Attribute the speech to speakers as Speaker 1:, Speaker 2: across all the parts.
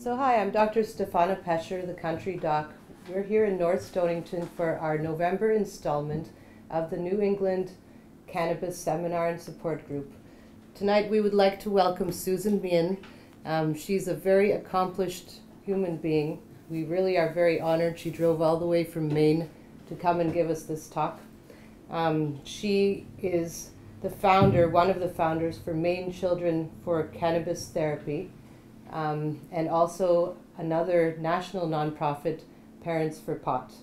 Speaker 1: So hi, I'm Dr. Stefana Pecher, the country doc. We're here in North Stonington for our November installment of the New England Cannabis Seminar and Support Group. Tonight we would like to welcome Susan Meehan. She's a very accomplished human being. We really are very honored. She drove all the way from Maine to come and give us this talk. She is the founder, one of the founders for Maine Children for Cannabis Therapy, and also another national nonprofit, Parents for Pot.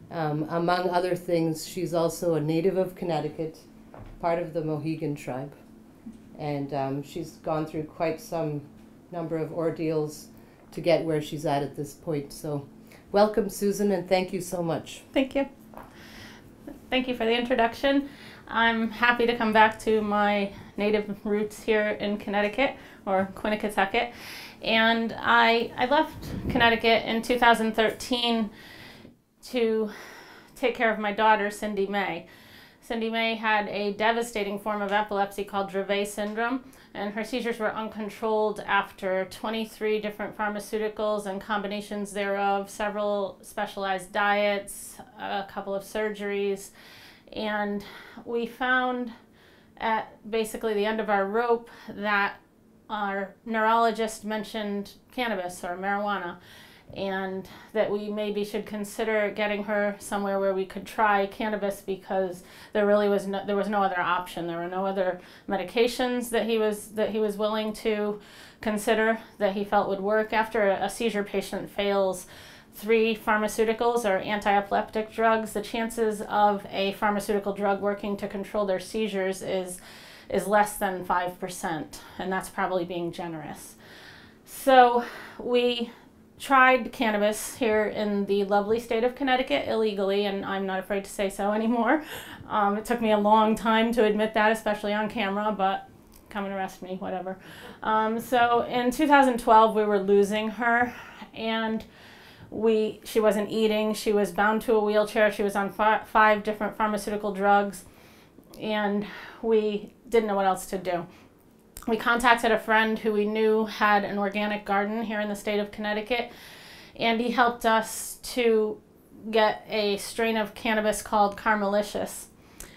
Speaker 1: Among other things, she's also a native of Connecticut, part of the Mohegan tribe, and she's gone through quite some number of ordeals to get where she's at this point. So welcome, Susan, and thank you so much.
Speaker 2: Thank you. Thank you for the introduction. I'm happy to come back to my native roots here in Connecticut, or Quinnipiac. And I left Connecticut in 2013 to take care of my daughter, Cindy May. Cindy May had a devastating form of epilepsy called Dravet syndrome, and her seizures were uncontrolled after 23 different pharmaceuticals and combinations thereof, several specialized diets, a couple of surgeries, and we found at basically the end of our rope that our neurologist mentioned cannabis or marijuana, and that we maybe should consider getting her somewhere where we could try cannabis, because there really was no other option. There were no other medications that he was willing to consider that he felt would work. After a seizure patient fails 3 pharmaceuticals or anti-epileptic drugs, the chances of a pharmaceutical drug working to control their seizures is less than 5%, and that's probably being generous. So we tried cannabis here in the lovely state of Connecticut illegally, and I'm not afraid to say so anymore. It took me a long time to admit that, especially on camera, but come and arrest me, whatever. So in 2012 we were losing her, and she wasn't eating, she was bound to a wheelchair, she was on 5 different pharmaceutical drugs, and we didn't know what else to do. We contacted a friend who we knew had an organic garden here in the state of Connecticut, and he helped us to get a strain of cannabis called Carmelicious.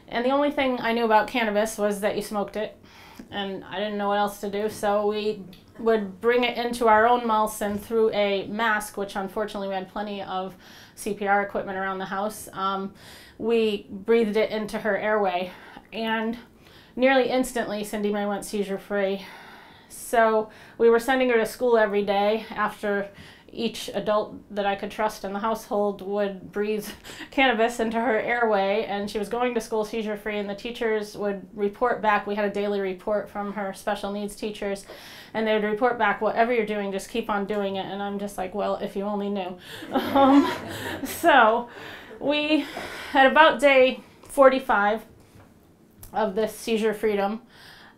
Speaker 2: And the only thing I knew about cannabis was that you smoked it, and I didn't know what else to do, so we would bring it into our own mouths, and through a mask, which unfortunately we had plenty of CPR equipment around the house, we breathed it into her airway, and nearly instantly Cindy May went seizure-free. So we were sending her to school every day after each adult that I could trust in the household would breathe cannabis into her airway, and she was going to school seizure-free, and the teachers would report back. We had a daily report from her special needs teachers, and they would report back, whatever you're doing, just keep on doing it. And I'm just like, well, if you only knew. So we, at about day 45 of this seizure freedom,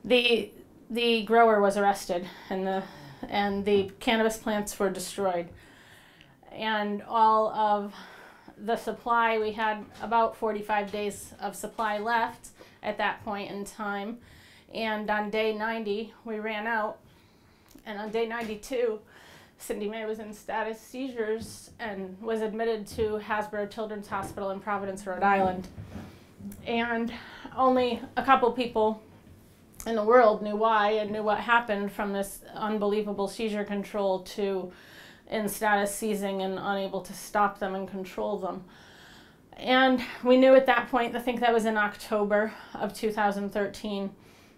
Speaker 2: the grower was arrested, and the cannabis plants were destroyed. And all of the supply, we had about 45 days of supply left at that point in time. And on day 90, we ran out. And on day 92, Cindy May was in status seizures and was admitted to Hasbro Children's Hospital in Providence, Rhode Island. And only a couple people in the world knew why and knew what happened from this unbelievable seizure control to in status seizing and unable to stop them and control them. And we knew at that point, I think that was in October of 2013,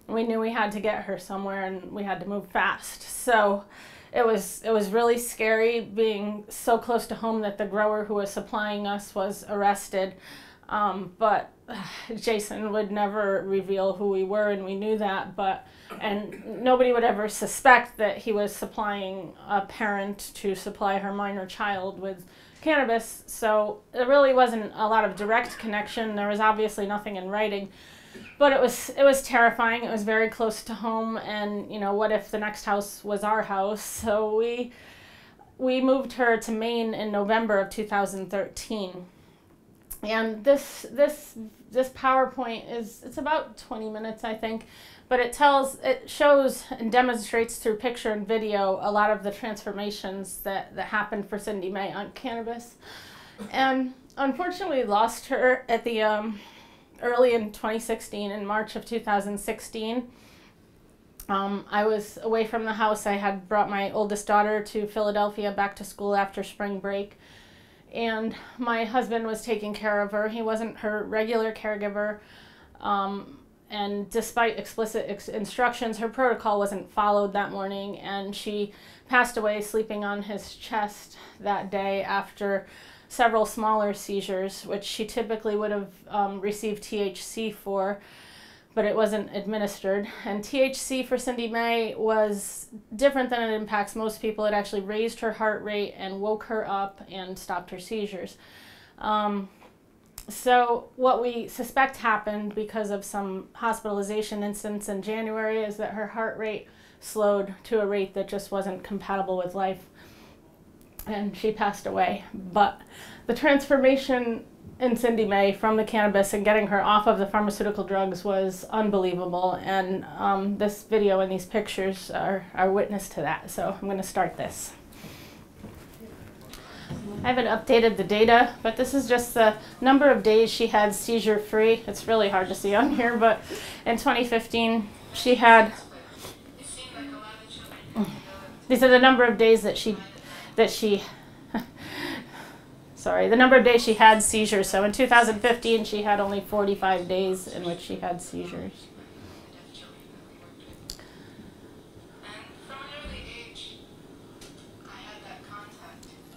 Speaker 2: we knew we had to get her somewhere and we had to move fast. So it was really scary being so close to home that the grower who was supplying us was arrested. But Jason would never reveal who we were, and we knew that, and nobody would ever suspect that he was supplying a parent to supply her minor child with cannabis. So there really wasn't a lot of direct connection. There was obviously nothing in writing, but it was terrifying. It was very close to home, and what if the next house was our house? So we moved her to Maine in November of 2013. And this this PowerPoint it's about 20 minutes, I think, but it shows and demonstrates through picture and video a lot of the transformations that happened for Cindy May on cannabis. And unfortunately lost her at the early in 2016, in March of 2016. I was away from the house. I had brought my oldest daughter to Philadelphia back to school after spring break, and my husband was taking care of her. He wasn't her regular caregiver, and despite explicit instructions, her protocol wasn't followed that morning, and she passed away sleeping on his chest that day after several smaller seizures, which she typically would have received THC for, but it wasn't administered. And THC for Cindy May was different than it impacts most people. It actually raised her heart rate and woke her up and stopped her seizures. So what we suspect happened because of some hospitalization incidents in January is that her heart rate slowed to a rate that just wasn't compatible with life, and she passed away. But the transformation in Cindy May from the cannabis and getting her off of the pharmaceutical drugs was unbelievable, and this video and these pictures are witness to that. So I'm going to start this. I haven't updated the data, but this is just the number of days she had seizure-free. It's really hard to see on here, but in 2015 she had, these are the number of days that she sorry, the number of days she had seizures. So in 2015, she had only 45 days in which she had seizures.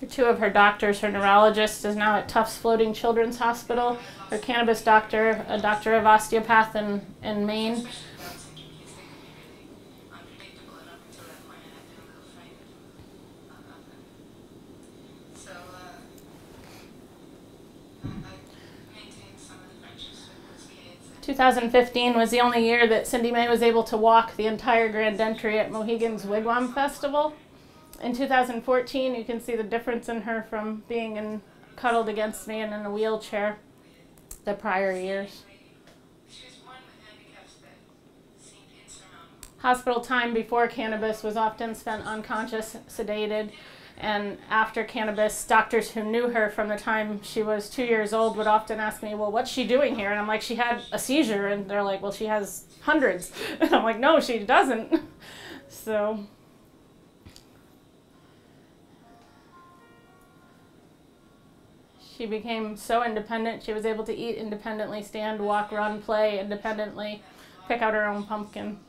Speaker 2: Two of her doctors, her neurologist is now at Tufts Floating Children's Hospital. Her cannabis doctor, a doctor of osteopath in Maine. – 2015 was the only year that Cindy May was able to walk the entire grand entry at Mohegan's Wigwam Festival. In 2014, you can see the difference in her from being cuddled against me and in a wheelchair the prior years. Hospital time before cannabis was often spent unconscious, sedated, and after cannabis, doctors who knew her from the time she was 2 years old would often ask me, well, what's she doing here? And I'm like, she had a seizure. And they're like, well, she has hundreds. And I'm like, no, she doesn't. So she became so independent. She was able to eat independently, stand, walk, run, play independently, pick out her own pumpkin.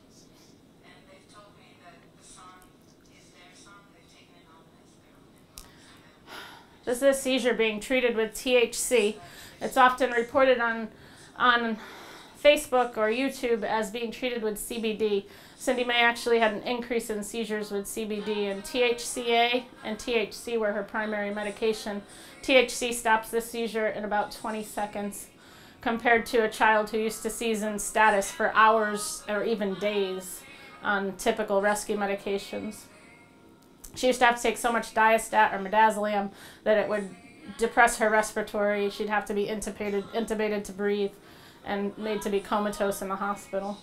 Speaker 2: This is a seizure being treated with THC. It's often reported on Facebook or YouTube as being treated with CBD. Cindy May actually had an increase in seizures with CBD, and THCA and THC were her primary medication. THC stops the seizure in about 20 seconds, compared to a child who used to seize in status for hours or even days on typical rescue medications. She used to have to take so much Diastat or midazolam that it would depress her respiratory. She'd have to be intubated to breathe and made to be comatose in the hospital.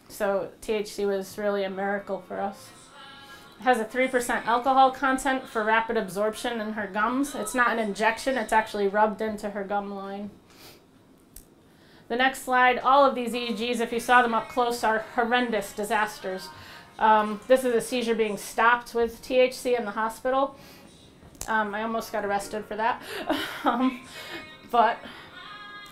Speaker 2: So THC was really a miracle for us. It has a 3% alcohol content for rapid absorption in her gums. It's not an injection, it's actually rubbed into her gum line. The next slide, all of these EEGs, if you saw them up close, are horrendous disasters. This is a seizure being stopped with THC in the hospital. I almost got arrested for that. But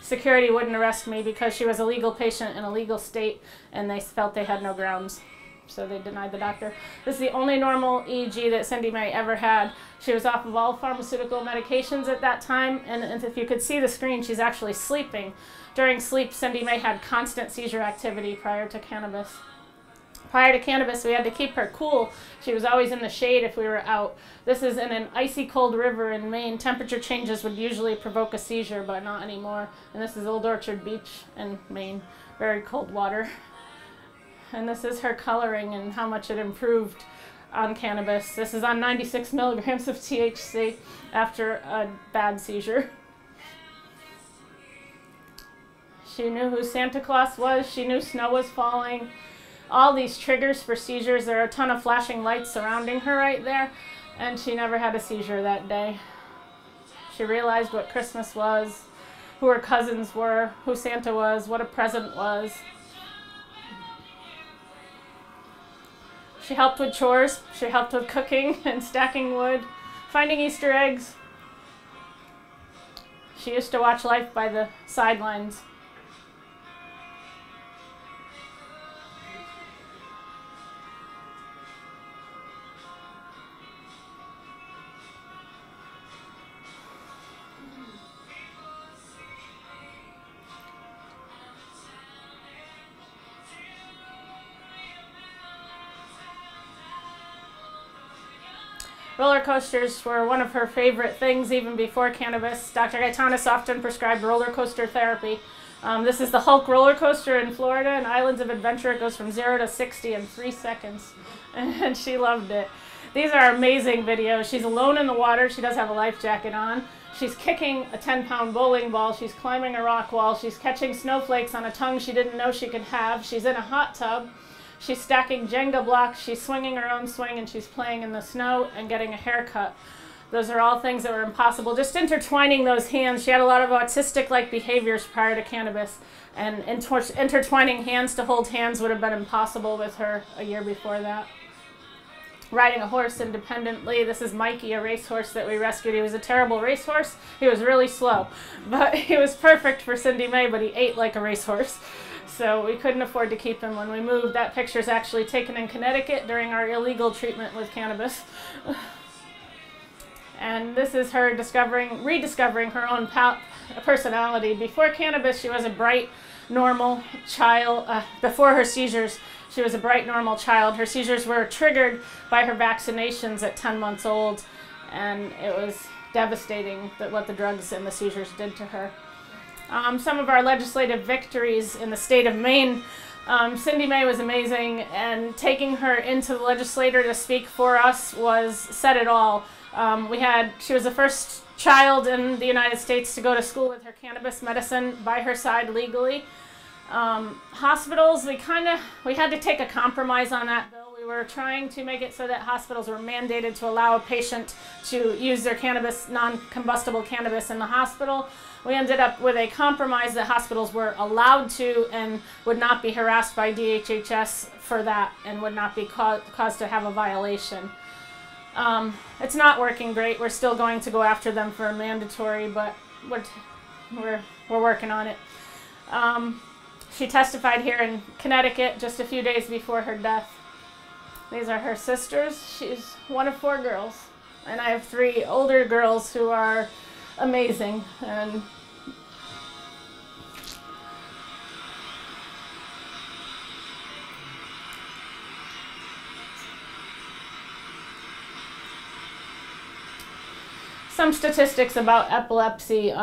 Speaker 2: security wouldn't arrest me because she was a legal patient in a legal state, and they felt they had no grounds. So they denied the doctor. This is the only normal EEG that Cindy May ever had. She was off of all pharmaceutical medications at that time, and if you could see the screen, she's actually sleeping. During sleep, Cindy May had constant seizure activity prior to cannabis. Prior to cannabis, we had to keep her cool. She was always in the shade if we were out. This is in an icy cold river in Maine. Temperature changes would usually provoke a seizure, but not anymore. And this is Old Orchard Beach in Maine. Very cold water. And this is her coloring and how much it improved on cannabis. This is on 96 milligrams of THC after a bad seizure. She knew who Santa Claus was. She knew snow was falling. All these triggers for seizures. There are a ton of flashing lights surrounding her right there, and she never had a seizure that day. She realized what Christmas was, who her cousins were, who Santa was, what a present was. She helped with chores. She helped with cooking and stacking wood, finding Easter eggs. She used to watch life by the sidelines. Roller coasters were one of her favorite things even before cannabis. Dr. Gaetanis often prescribed roller coaster therapy. This is the Hulk roller coaster in Florida and Islands of Adventure. It goes from 0 to 60 in 3 seconds, and she loved it. These are amazing videos. She's alone in the water. She does have a life jacket on. She's kicking a 10-pound bowling ball. She's climbing a rock wall. She's catching snowflakes on a tongue she didn't know she could have. She's in a hot tub. She's stacking Jenga blocks, she's swinging her own swing, and she's playing in the snow and getting a haircut. Those are all things that were impossible. Just intertwining those hands. She had a lot of autistic-like behaviors prior to cannabis, and intertwining hands to hold hands would have been impossible with her a year before that. Riding a horse independently. This is Mikey, a racehorse that we rescued. He was a terrible racehorse. He was really slow, but he was perfect for Cindy Mae, but he ate like a racehorse. So we couldn't afford to keep him when we moved. That picture is actually taken in Connecticut during our illegal treatment with cannabis. And this is her rediscovering her own personality. Before cannabis, she was a bright, normal child. Before her seizures, she was a bright, normal child. Her seizures were triggered by her vaccinations at 10 months old, and it was devastating what the drugs and the seizures did to her. Some of our legislative victories in the state of Maine, Cindy Mae was amazing, and taking her into the legislature to speak for us said it all. She was the first child in the United States to go to school with her cannabis medicine by her side legally. Hospitals, we had to take a compromise on that bill. We were trying to make it so that hospitals were mandated to allow a patient to use their non-combustible cannabis in the hospital. We ended up with a compromise that hospitals were allowed to and would not be harassed by DHHS for that and would not be caused to have a violation. It's not working great. We're still going to go after them for a mandatory, but we're working on it. She testified here in Connecticut just a few days before her death. These are her sisters. She's one of 4 girls, and I have 3 older girls who are amazing. And some statistics about epilepsy.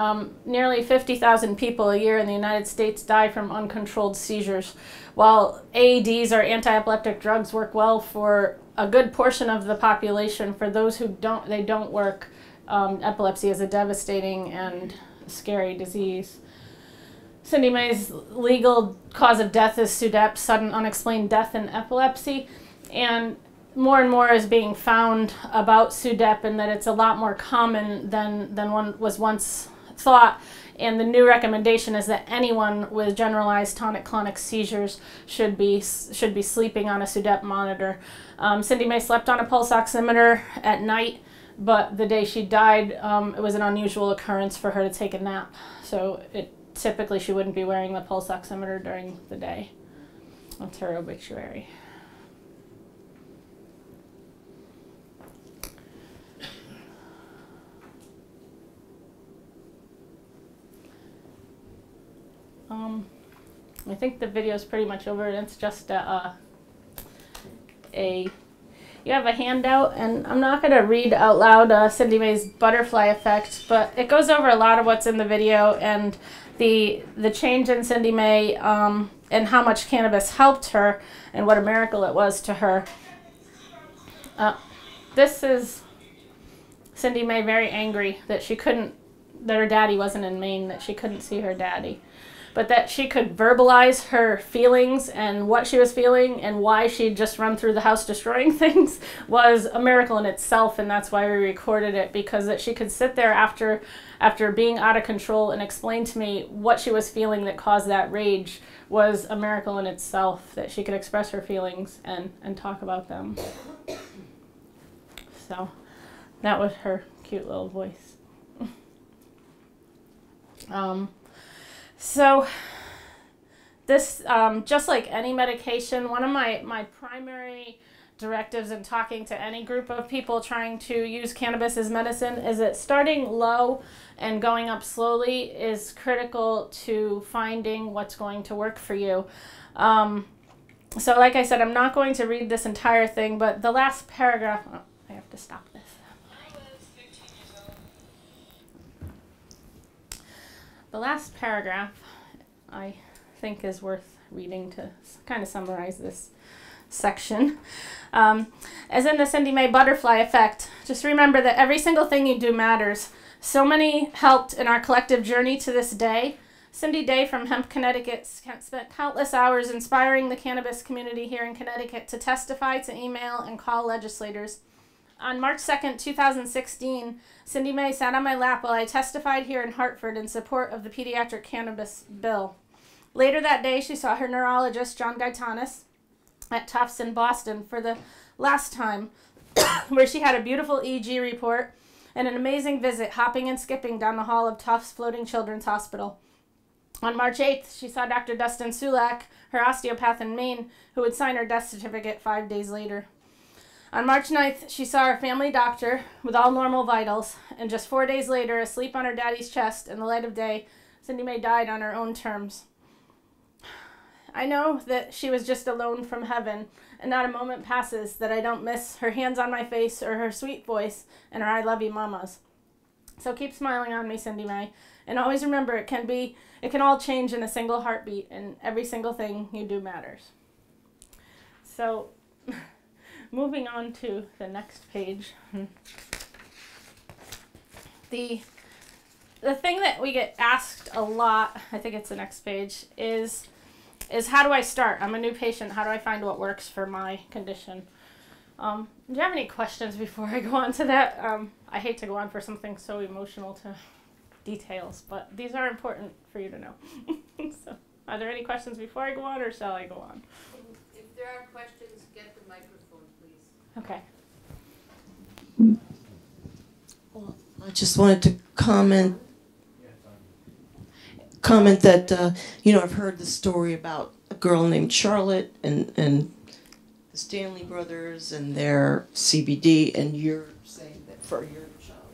Speaker 2: Nearly 50,000 people a year in the United States die from uncontrolled seizures. While AEDs or anti-epileptic drugs work well for a good portion of the population, for those who they don't work. Epilepsy is a devastating and scary disease. Cindy Mae's legal cause of death is SUDEP, sudden unexplained death in epilepsy, and more is being found about SUDEP, and that it's a lot more common than one was once thought. And the new recommendation is that anyone with generalized tonic-clonic seizures should be sleeping on a SUDEP monitor. Cindy Mae slept on a pulse oximeter at night, but the day she died, it was an unusual occurrence for her to take a nap. So typically she wouldn't be wearing the pulse oximeter during the day. That's her obituary. I think the video is pretty much over, and it's just you have a handout, and I'm not going to read out loud Cindy Mae's butterfly effect, but it goes over a lot of what's in the video and the change in Cindy Mae and how much cannabis helped her and what a miracle it was to her. This is Cindy Mae very angry that her daddy wasn't in Maine, that she couldn't see her daddy. but that she could verbalize her feelings and what she was feeling and why she'd just run through the house destroying things was a miracle in itself, and that's why we recorded it, because that she could sit there after being out of control and explain to me what she was feeling that caused that rage was a miracle in itself, that she could express her feelings and talk about them. So that was her cute little voice. So this, just like any medication, one of my primary directives in talking to any group of people trying to use cannabis as medicine is that starting low and going up slowly is critical to finding what's going to work for you. So like I said, I'm not going to read this entire thing, but the last paragraph, oh, I have to stop this. The last paragraph I think is worth reading to kind of summarize this section. As in the Cindy May butterfly effect, just remember that every single thing you do matters. So many helped in our collective journey to this day. Cindy Day from Hemp, Connecticut spent countless hours inspiring the cannabis community here in Connecticut to testify, to email, and call legislators. On March 2nd, 2016, Cindy May sat on my lap while I testified here in Hartford in support of the pediatric cannabis bill. Later that day, she saw her neurologist, John Gaetanis, at Tufts in Boston for the last time, where she had a beautiful EEG report and an amazing visit, hopping and skipping down the hall of Tufts Floating Children's Hospital. On March 8th, she saw Dr. Dustin Sulak, her osteopath in Maine, who would sign her death certificate 5 days later. On March 9th, she saw her family doctor with all normal vitals, and just 4 days later, asleep on her daddy's chest in the light of day, Cindy May died on her own terms. I know that she was just a loan from heaven, and not a moment passes that I don't miss her hands on my face or her sweet voice and her I love you mamas. So keep smiling on me, Cindy May, and always remember it can all change in a single heartbeat, and every single thing you do matters. So moving on to the next page. The thing that we get asked a lot, I think it's the next page, is how do I start? I'm a new patient. How do I find what works for my condition? Do you have any questions before I go on to that? I hate to go on for something so emotional to details, but these are important for you to know. So, are there any questions before I go on, or shall I go on?
Speaker 1: If there are questions, get the microphone, please.
Speaker 2: Okay.
Speaker 3: Well, I just wanted to comment that, I've heard the story about a girl named Charlotte and the Stanley brothers and their CBD, and you're saying that for your child,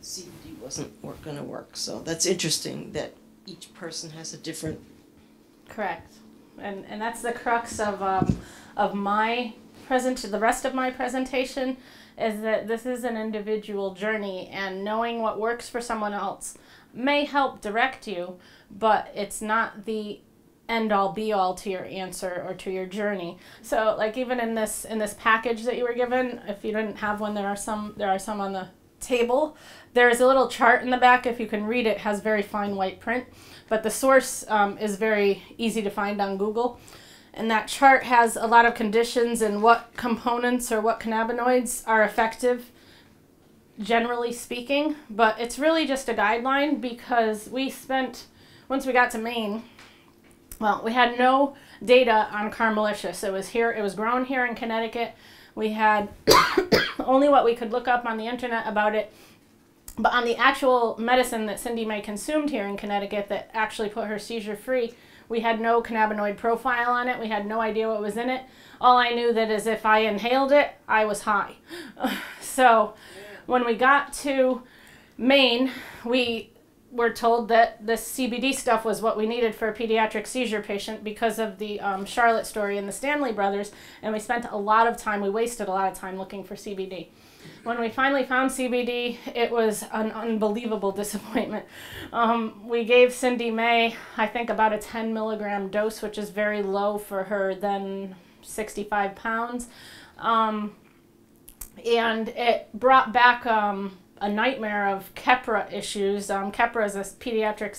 Speaker 3: the CBD wasn't going to work. So that's interesting that each person has a different...
Speaker 2: Correct. And that's the crux of the rest of my presentation, is that this is an individual journey, and knowing what works for someone else may help direct you, but it's not the end-all be-all to your answer or to your journey. So like even in this package that you were given, if you didn't have one, there are some on the table. There is a little chart in the back. If you can read it, has very fine white print, but the source is very easy to find on Google. And that chart has a lot of conditions and what components or what cannabinoids are effective, generally speaking. But it's really just a guideline, because once we got to Maine, well, we had no data on Carmelicious. It was grown here in Connecticut. We had only what we could look up on the internet about it. But on the actual medicine that Cindy May consumed here in Connecticut that actually put her seizure free, we had no cannabinoid profile on it. We had no idea what was in it. All I knew that is if I inhaled it, I was high. So when we got to Maine, we were told that the CBD stuff was what we needed for a pediatric seizure patient because of the Charlotte story and the Stanley brothers, and we wasted a lot of time looking for CBD. When we finally found CBD, it was an unbelievable disappointment. We gave Cindy May, I think, about a 10 milligram dose, which is very low for her then 65 pounds. And it brought back a nightmare of Keppra issues. Keppra is a pediatric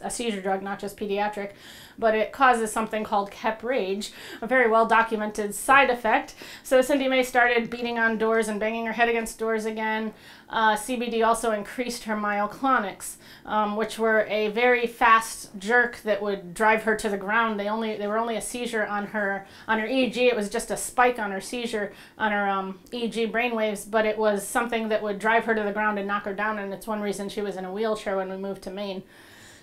Speaker 2: a seizure drug, not just pediatric, but it causes something called Kep rage, a very well documented side effect. So Cindy Mae started beating on doors and banging her head against doors again. CBD also increased her myoclonics, which were a very fast jerk that would drive her to the ground. They were only a seizure on her EEG. It was just a spike on her seizure on her EEG brainwaves, but it was something that would drive her to the ground and knock her down, and it's one reason she was in a wheelchair when we moved to Maine.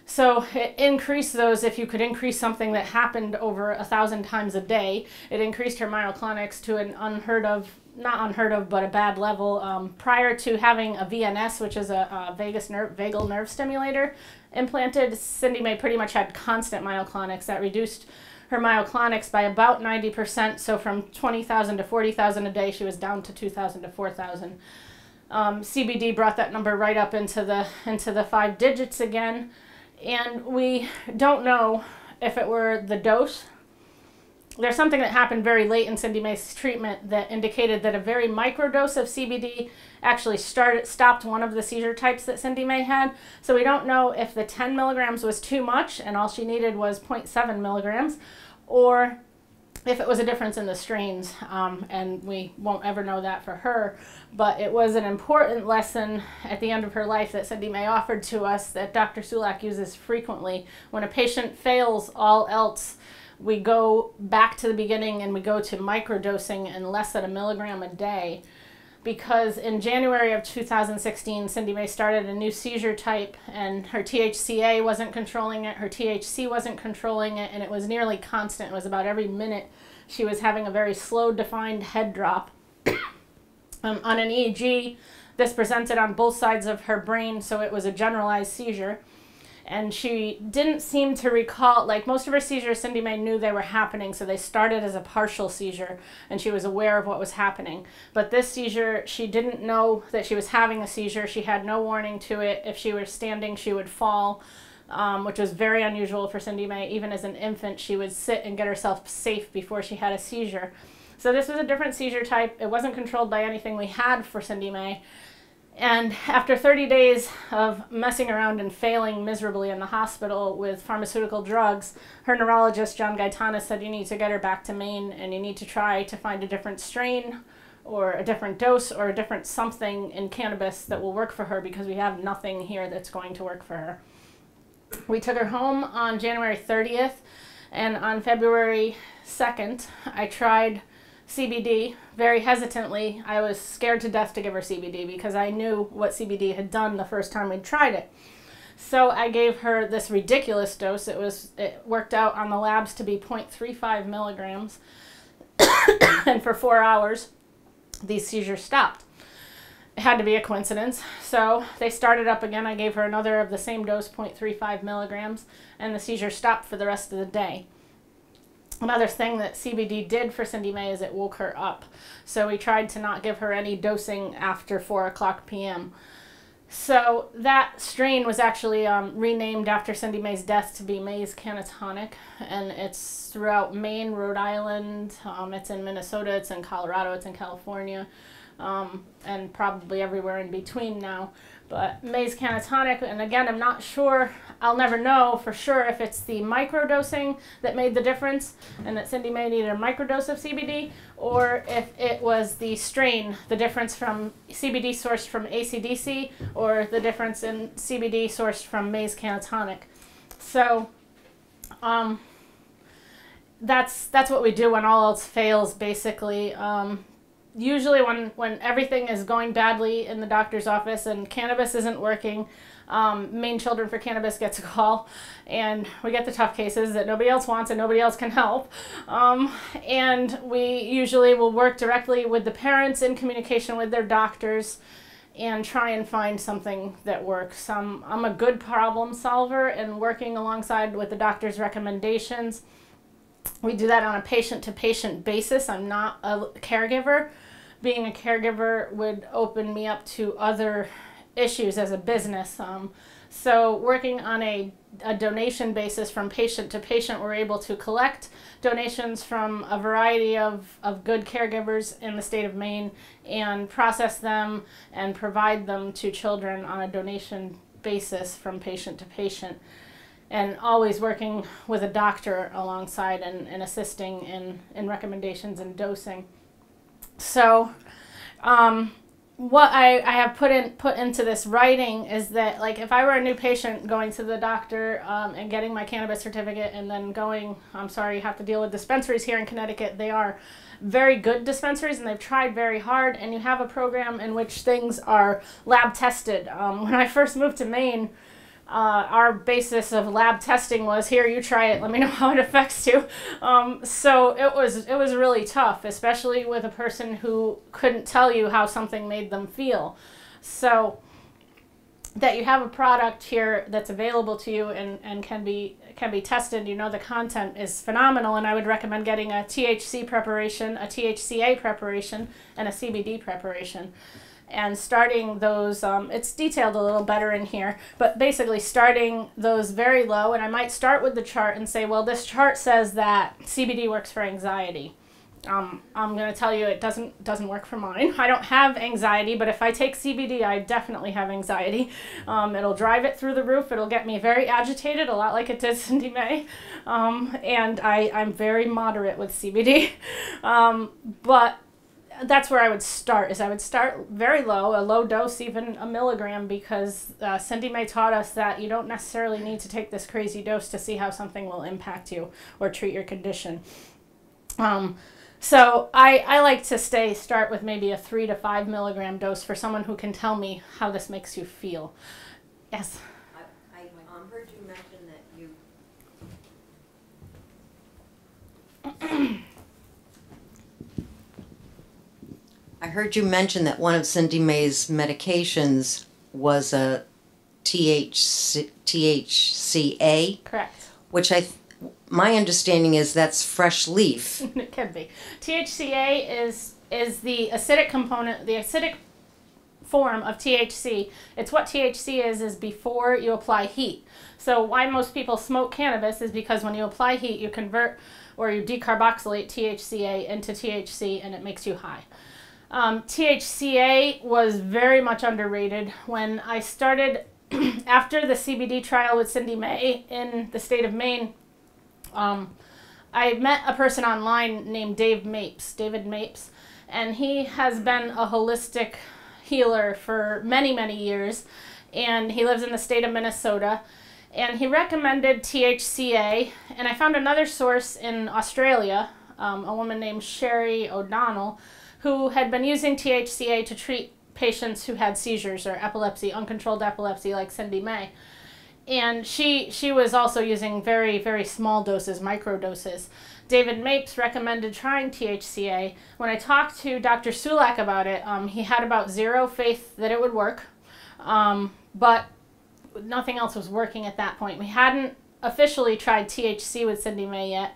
Speaker 2: So it increased those. If you could increase something that happened over 1,000 times a day, it increased her myoclonics to an not unheard of, but a bad level. Prior to having a VNS, which is a vagal nerve stimulator, implanted, Cindy Mae pretty much had constant myoclonics. That reduced her myoclonics by about 90%. So from 20,000 to 40,000 a day, she was down to 2,000 to 4,000. CBD brought that number right up into the 5 digits again. And we don't know if it were the dose. There's something that happened very late in Cindy Mae's treatment that indicated that a very micro dose of CBD actually stopped one of the seizure types that Cindy Mae had. So we don't know if the 10 milligrams was too much and all she needed was 0.7 milligrams, or if it was a difference in the strains, and we won't ever know that for her. But it was an important lesson at the end of her life that Cindy Mae offered to us that Dr. Sulak uses frequently. When a patient fails all else, we go back to the beginning and we go to microdosing and less than 1 milligram a day. Because in January of 2016, Cindy Mae started a new seizure type, and her THCA wasn't controlling it, her THC wasn't controlling it, and it was nearly constant. It was about every minute she was having a very slow, defined head drop. On an EEG, this presented on both sides of her brain, so it was a generalized seizure. And she didn't seem to recall, like most of her seizures, Cindy Mae knew they were happening, so they started as a partial seizure, and she was aware of what was happening. But this seizure, she didn't know that she was having a seizure. She had no warning to it. If she were standing, she would fall, which was very unusual for Cindy Mae. Even as an infant, she would sit and get herself safe before she had a seizure. So this was a different seizure type. It wasn't controlled by anything we had for Cindy Mae. And after 30 days of messing around and failing miserably in the hospital with pharmaceutical drugs, her neurologist, John Gaetana, said, you need to get her back to Maine and you need to try to find a different strain or a different dose or a different something in cannabis that will work for her, because we have nothing here that's going to work for her. We took her home on January 30th, and on February 2nd, I tried CBD very hesitantly. I was scared to death to give her CBD because I knew what CBD had done the first time we'd tried it. So I gave her this ridiculous dose. It worked out on the labs to be 0.35 milligrams. And for 4 hours, these seizures stopped. It had to be a coincidence. So they started up again. I gave her another of the same dose, 0.35 milligrams, and the seizure stopped for the rest of the day. Another thing that CBD did for Cindy Mae is it woke her up. So we tried to not give her any dosing after 4:00 p.m. So that strain was actually renamed after Cindy Mae's death to be Mae's Cannatonic, and it's throughout Maine, Rhode Island, it's in Minnesota, it's in Colorado, it's in California, and probably everywhere in between now. But Mae's Cannatonic, and again, I'm not sure, I'll never know for sure if it's the microdosing that made the difference and that Cindy Mae needed a microdose of CBD, or if it was the strain, the difference from CBD sourced from AC/DC, or the difference in CBD sourced from Mae's Cannatonic. So that's what we do when all else fails, basically. Usually when everything is going badly in the doctor's office and cannabis isn't working, Maine Children for Cannabis gets a call, and we get the tough cases that nobody else wants and nobody else can help. And we usually will work directly with the parents in communication with their doctors and try and find something that works. I'm a good problem solver, and working alongside with the doctor's recommendations. We do that on a patient-to-patient basis. I'm not a caregiver. Being a caregiver would open me up to other issues as a business. So working on a donation basis from patient to patient, we're able to collect donations from a variety of good caregivers in the state of Maine and process them and provide them to children on a donation basis from patient to patient. And always working with a doctor alongside and assisting in recommendations and dosing. So what I have put into this writing is that, like, if I were a new patient going to the doctor and getting my cannabis certificate and then going, I'm sorry, you have to deal with dispensaries here in Connecticut. They are very good dispensaries and they've tried very hard, and you have a program in which things are lab tested. When I first moved to Maine, our basis of lab testing was, here, you try it, let me know how it affects you. So it was really tough, especially with a person who couldn't tell you how something made them feel. So that you have a product here that's available to you and can be tested, you know, the content is phenomenal, and I would recommend getting a THC preparation, a THCA preparation, and a CBD preparation. And starting those, it's detailed a little better in here, but basically starting those very low, and I might start with the chart and say, well, this chart says that CBD works for anxiety. I'm going to tell you it doesn't work for mine. I don't have anxiety, but if I take CBD, I definitely have anxiety. It'll drive it through the roof. It'll get me very agitated, a lot like it did Cindy May. And I'm very moderate with CBD. But that's where I would start, is I would start very low, a low dose, even a milligram, because Cindy May taught us that you don't necessarily need to take this crazy dose to see how something will impact you or treat your condition. So I like to start with maybe a 3 to 5 milligram dose for someone who can tell me how this makes you feel. Yes?
Speaker 4: I heard you mention that you... I heard you mention that one of Cindy May's medications was a THCA.
Speaker 2: Correct.
Speaker 4: Which my understanding is that's fresh leaf.
Speaker 2: It can be. THCA is the acidic component, the acidic form of THC. It's what THC is before you apply heat. So why most people smoke cannabis is because when you apply heat, you convert or you decarboxylate THCA into THC, and it makes you high. THCA was very much underrated. When I started, after the CBD trial with Cindy May in the state of Maine, I met a person online named David Mapes, and he has been a holistic healer for many, many years, and he lives in the state of Minnesota, and he recommended THCA, and I found another source in Australia, a woman named Sherry O'Donnell, who had been using THCA to treat patients who had seizures or epilepsy, uncontrolled epilepsy like Cindy May. And she was also using very, very small doses, micro doses. David Mapes recommended trying THCA. When I talked to Dr. Sulak about it, he had about zero faith that it would work, but nothing else was working at that point. We hadn't officially tried THC with Cindy May yet.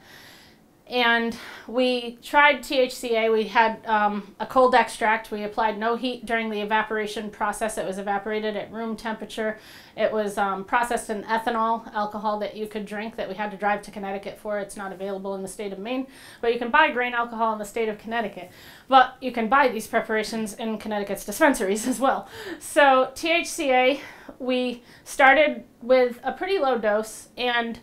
Speaker 2: And we tried THCA. We had a cold extract. We applied no heat during the evaporation process. It was evaporated at room temperature. It was processed in ethanol, alcohol that you could drink, that we had to drive to Connecticut for. It's not available in the state of Maine, but you can buy grain alcohol in the state of Connecticut. But you can buy these preparations in Connecticut's dispensaries as well. So THCA, we started with a pretty low dose, and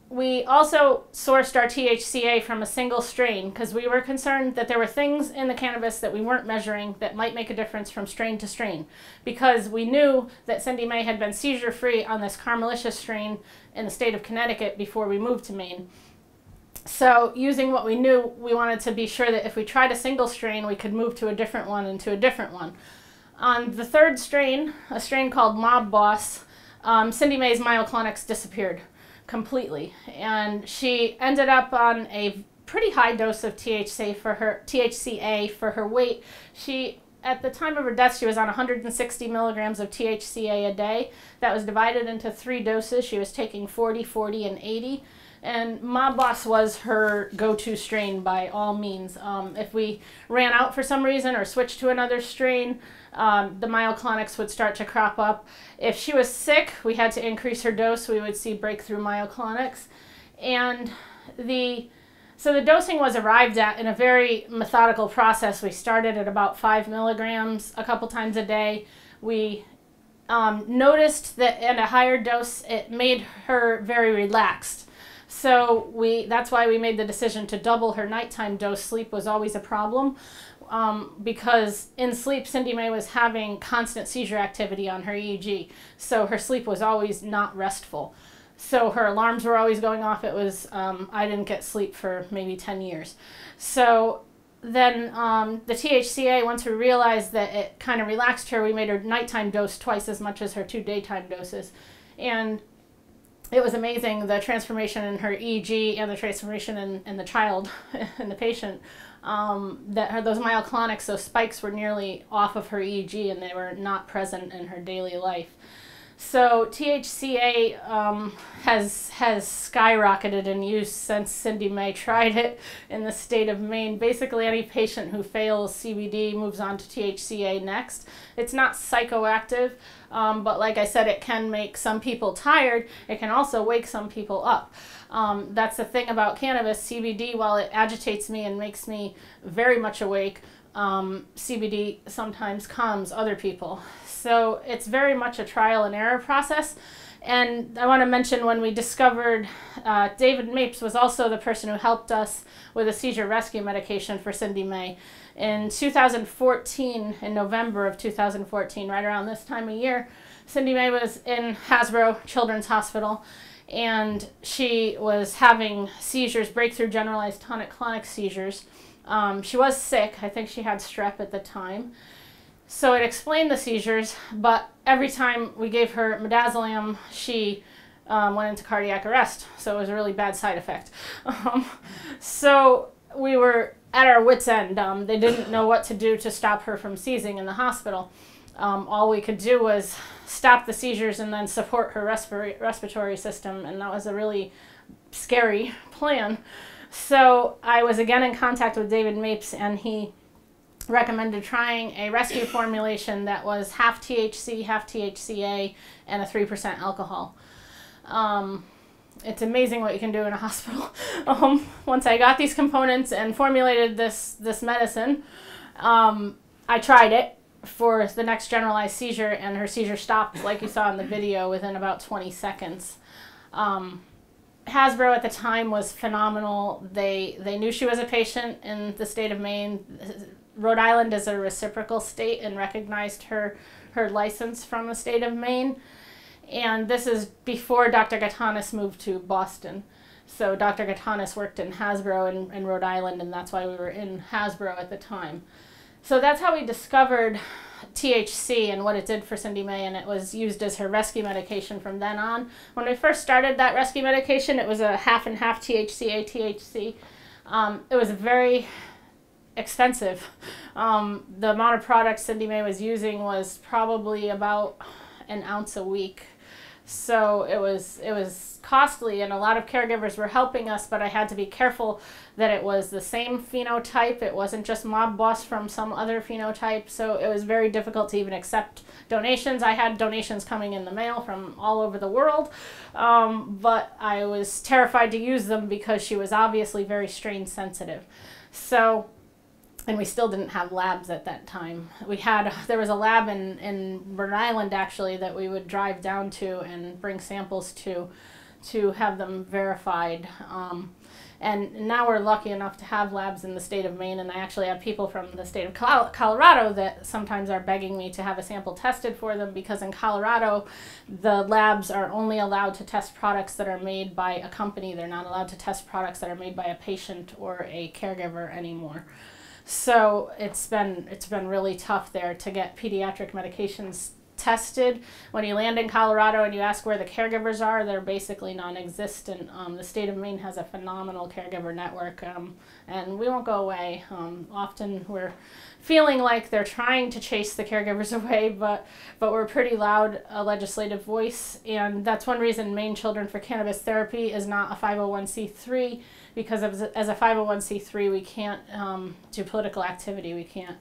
Speaker 2: we also sourced our THCA from a single strain because we were concerned that there were things in the cannabis that we weren't measuring that might make a difference from strain to strain, because we knew that Cindy May had been seizure-free on this Carmelicious strain in the state of Connecticut before we moved to Maine. So using what we knew, we wanted to be sure that if we tried a single strain, we could move to a different one and to a different one. On the third strain, a strain called Mob Boss, Cindy May's myoclonics disappeared completely, and she ended up on a pretty high dose of THCA for her weight. She, at the time of her death, she was on 160 milligrams of THCA a day. That was divided into 3 doses. She was taking 40, 40, and 80. And Mob Boss was her go-to strain by all means. If we ran out for some reason or switched to another strain, the myoclonics would start to crop up. If she was sick, we had to increase her dose. We would see breakthrough myoclonics. And so the dosing was arrived at in a very methodical process. We started at about 5 milligrams a couple times a day. We noticed that at a higher dose, it made her very relaxed. So that's why we made the decision to double her nighttime dose. Sleep was always a problem because in sleep, Cindy Mae was having constant seizure activity on her EEG. So her sleep was always not restful. So her alarms were always going off. It was, I didn't get sleep for maybe 10 years. So then the THCA, once we realized that it kind of relaxed her, we made her nighttime dose twice as much as her 2 daytime doses. And it was amazing, the transformation in her EEG and the transformation in the child, in the patient, that those myoclonics, those spikes were nearly off of her EEG and they were not present in her daily life. So THCA has skyrocketed in use since Cindy Mae tried it in the state of Maine. Basically, any patient who fails CBD moves on to THCA next. It's not psychoactive, but like I said, it can make some people tired. It can also wake some people up. That's the thing about cannabis. CBD, while it agitates me and makes me very much awake, CBD sometimes calms other people. So it's very much a trial and error process. And I want to mention when we discovered David Mapes was also the person who helped us with a seizure rescue medication for Cindy Mae. In 2014, in November of 2014, right around this time of year, Cindy Mae was in Hasbro Children's Hospital and she was having seizures, breakthrough generalized tonic-clonic seizures. She was sick. I think she had strep at the time. So it explained the seizures, but every time we gave her midazolam, she went into cardiac arrest. So it was a really bad side effect. So we were at our wits' end. They didn't know what to do to stop her from seizing in the hospital. All we could do was stop the seizures and then support her respiratory system, and that was a really scary plan. So I was again in contact with David Mapes, and he recommended trying a rescue formulation that was half THC, half THCA, and a 3% alcohol. It's amazing what you can do in a hospital. Once I got these components and formulated this medicine, I tried it for the next generalized seizure, and her seizure stopped, like you saw in the video, within about 20 seconds. Hasbro at the time was phenomenal. They knew she was a patient in the state of Maine. Rhode Island is a reciprocal state and recognized her license from the state of Maine. And this is before Dr. Gatanis moved to Boston. So Dr. Gatanis worked in Hasbro in Rhode Island, and that's why we were in Hasbro at the time. So that's how we discovered THC and what it did for Cindy Mae, and it was used as her rescue medication from then on. When we first started that rescue medication, it was a half and half THCA, THC. It was very expensive. The amount of product Cindy Mae was using was probably about an ounce a week. So it was costly, and a lot of caregivers were helping us, but I had to be careful that it was the same phenotype. It wasn't just Mob Boss from some other phenotype, so it was very difficult to even accept donations. I had donations coming in the mail from all over the world, but I was terrified to use them because she was obviously very strain sensitive. So, and we still didn't have labs at that time. There was a lab in Rhode Island actually that we would drive down to and bring samples to have them verified. And now we're lucky enough to have labs in the state of Maine, and I actually have people from the state of Colorado that sometimes are begging me to have a sample tested for them, because in Colorado the labs are only allowed to test products that are made by a company. They're not allowed to test products that are made by a patient or a caregiver anymore. So it's been really tough there to get pediatric medications tested. When you land in Colorado and you ask where the caregivers are, they're basically non-existent. The state of Maine has a phenomenal caregiver network, and we won't go away. Often we're feeling like they're trying to chase the caregivers away, but we're a pretty loud legislative voice, and that's one reason Maine Children for Cannabis Therapy is not a 501c3, because as a 501c3 we can't do political activity, we can't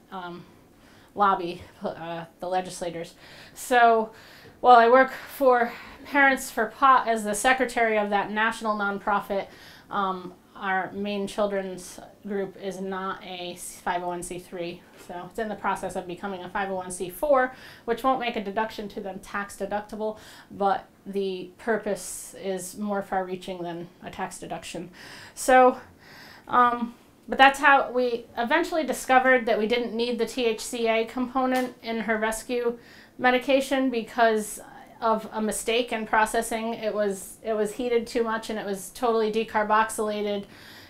Speaker 2: lobby the legislators. So while I work for Parents for Pot as the secretary of that national nonprofit, our Maine Children's group is not a 501c3. So it's in the process of becoming a 501c4, which won't make a deduction to them tax deductible, but the purpose is more far reaching than a tax deduction. So, but that's how we eventually discovered that we didn't need the THCA component in her rescue medication because of a mistake in processing. It was heated too much and it was totally decarboxylated.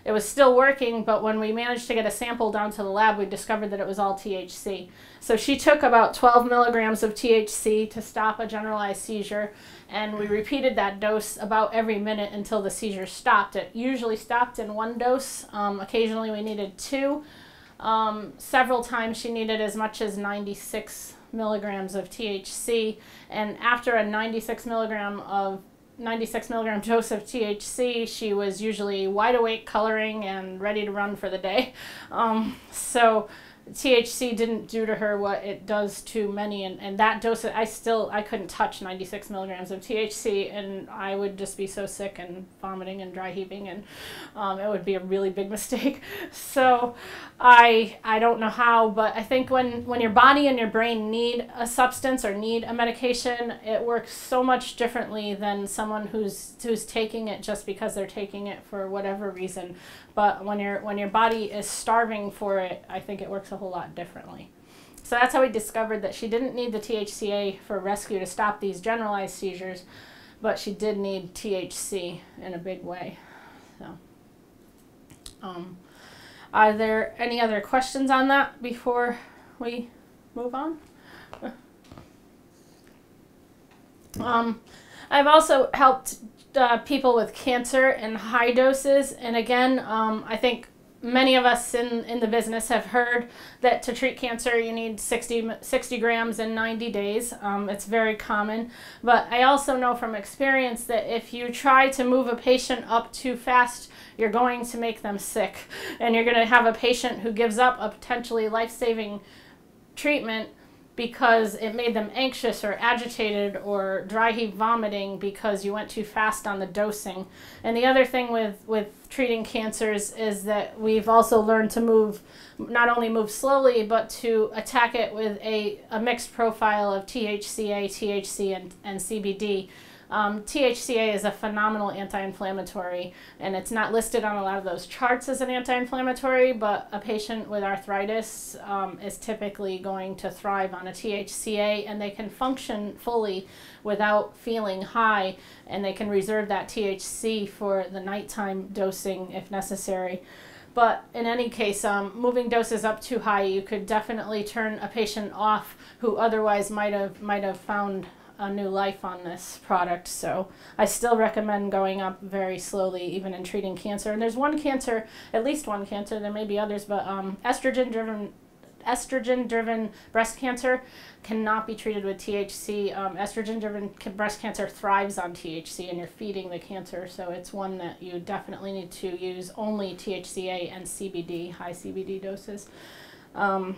Speaker 2: It was still working, but when we managed to get a sample down to the lab, we discovered that it was all THC. So she took about 12 milligrams of THC to stop a generalized seizure, and we repeated that dose about every minute until the seizure stopped. It usually stopped in one dose. Occasionally we needed two. Several times she needed as much as 96 milligrams of THC, and after a 96 milligram dose of THC, she was usually wide awake, coloring, and ready to run for the day. So THC didn't do to her what it does to many, and that dose, I couldn't touch 96 milligrams of THC, and I would just be so sick and vomiting and dry heaving, and it would be a really big mistake. So I don't know how, but I think when your body and your brain need a substance or need a medication, it works so much differently than someone who's taking it just because they're taking it for whatever reason. But when your body is starving for it, I think it works a whole lot differently. So that's how we discovered that she didn't need the THCA for rescue to stop these generalized seizures, but she did need THC in a big way. So, are there any other questions on that before we move on? I've also helped people with cancer in high doses, and again, I think many of us in the business have heard that to treat cancer you need 60 grams in 90 days. It's very common, but I also know from experience that if you try to move a patient up too fast, you're going to make them sick, and you're going to have a patient who gives up a potentially life-saving treatment because it made them anxious or agitated or dry heave vomiting because you went too fast on the dosing. And the other thing with treating cancers is that we've also learned to not only move slowly, but to attack it with a mixed profile of THCA, THC, and CBD. THCA is a phenomenal anti-inflammatory, and it's not listed on a lot of those charts as an anti-inflammatory, but a patient with arthritis is typically going to thrive on a THCA, and they can function fully without feeling high, and they can reserve that THC for the nighttime dosing if necessary. But in any case, moving doses up too high, you could definitely turn a patient off who otherwise might have found a new life on this product. So I still recommend going up very slowly, even in treating cancer. And there's one cancer, at least one cancer, there may be others, but estrogen-driven breast cancer cannot be treated with THC. Estrogen-driven breast cancer thrives on THC, and you're feeding the cancer, so it's one that you definitely need to use only THCA and CBD, high CBD doses. I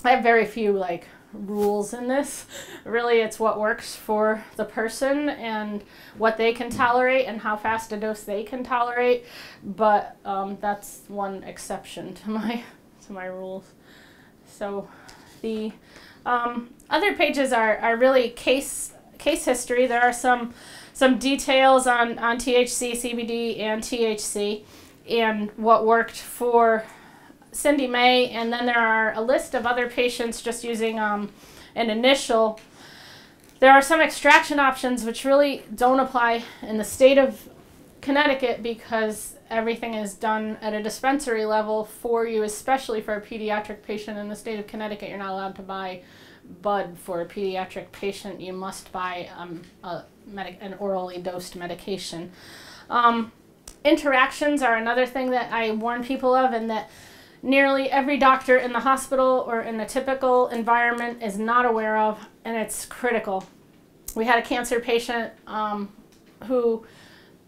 Speaker 2: have very few rules in this. Really, it's what works for the person and what they can tolerate and how fast a dose they can tolerate, but that's one exception to my rules. So the other pages are really case history. There are some details on THC, CBD, and THC and what worked for Cindy May, and then there are a list of other patients just using an initial. There are some extraction options which really don't apply in the state of Connecticut because everything is done at a dispensary level for you, especially for a pediatric patient. In the state of Connecticut, you're not allowed to buy bud for a pediatric patient. You must buy an orally dosed medication. Interactions are another thing that I warn people of, and that nearly every doctor in the hospital or in a typical environment is not aware of, and it's critical. We had a cancer patient who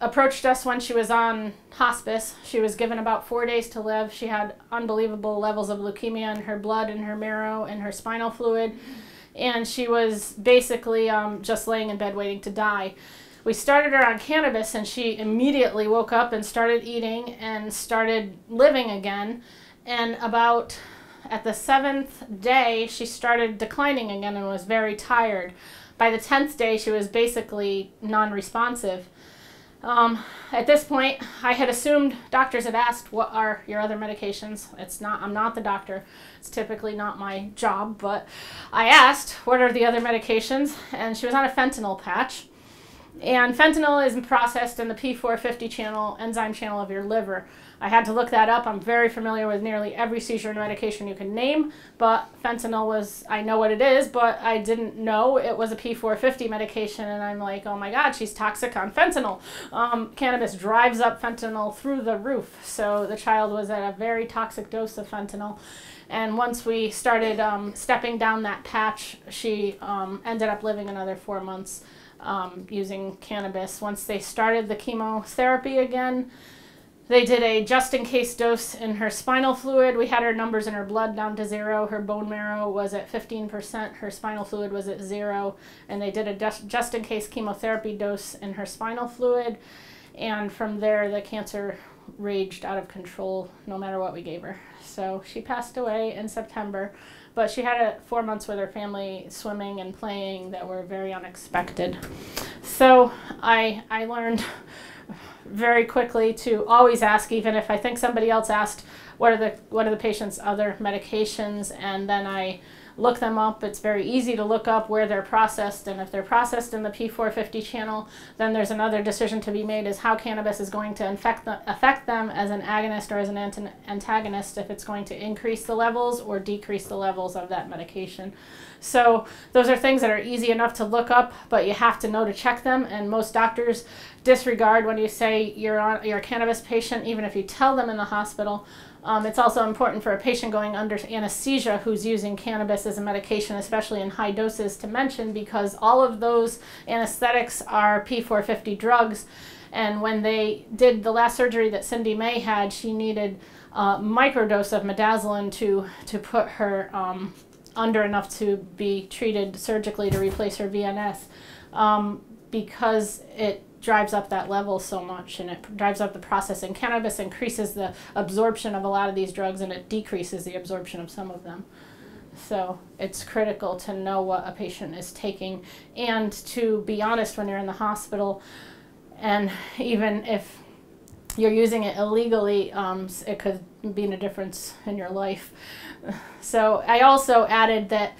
Speaker 2: approached us when she was on hospice. She was given about 4 days to live. She had unbelievable levels of leukemia in her blood, in her marrow, and her spinal fluid, and she was basically just laying in bed waiting to die. We started her on cannabis, and she immediately woke up and started eating and started living again. And about at the 7th day, she started declining again and was very tired. By the 10th day, she was basically non-responsive. At this point, I had assumed doctors had asked, what are your other medications? I'm not the doctor. It's typically not my job, but I asked, what are the other medications? And she was on a fentanyl patch. And fentanyl is processed in the P450 channel, enzyme channel of your liver. I had to look that up. I'm very familiar with nearly every seizure medication you can name, but fentanyl was, I know what it is, but I didn't know it was a P450 medication, and I'm like, oh my God, she's toxic on fentanyl. Cannabis drives up fentanyl through the roof, so the child was at a very toxic dose of fentanyl. And once we started stepping down that patch, she ended up living another 4 months using cannabis. Once they started the chemotherapy again, they did a just-in-case dose in her spinal fluid. We had her numbers in her blood down to 0. Her bone marrow was at 15%. Her spinal fluid was at 0. And they did a just-in-case chemotherapy dose in her spinal fluid. And from there, the cancer raged out of control no matter what we gave her. So she passed away in September. But she had 4 months with her family swimming and playing that were very unexpected. So I learned very quickly to always ask, even if I think somebody else asked, what are the patient's other medications, and then I look them up. It's very easy to look up where they're processed, and if they're processed in the P450 channel, then there's another decision to be made, is how cannabis is going to affect them as an agonist or as an antagonist, if it's going to increase the levels or decrease the levels of that medication. So those are things that are easy enough to look up, but you have to know to check them, and most doctors disregard when you say you're a cannabis patient, even if you tell them in the hospital. It's also important for a patient going under anesthesia who's using cannabis as a medication, especially in high doses, to mention, because all of those anesthetics are P450 drugs. And when they did the last surgery that Cindy May had, she needed a microdose of midazolam to put her under enough to be treated surgically to replace her VNS, because it drives up that level so much, and it drives up the processing. Cannabis increases the absorption of a lot of these drugs, and it decreases the absorption of some of them. So it's critical to know what a patient is taking, and to be honest when you're in the hospital, and even if you're using it illegally, it could be a difference in your life. So I also added that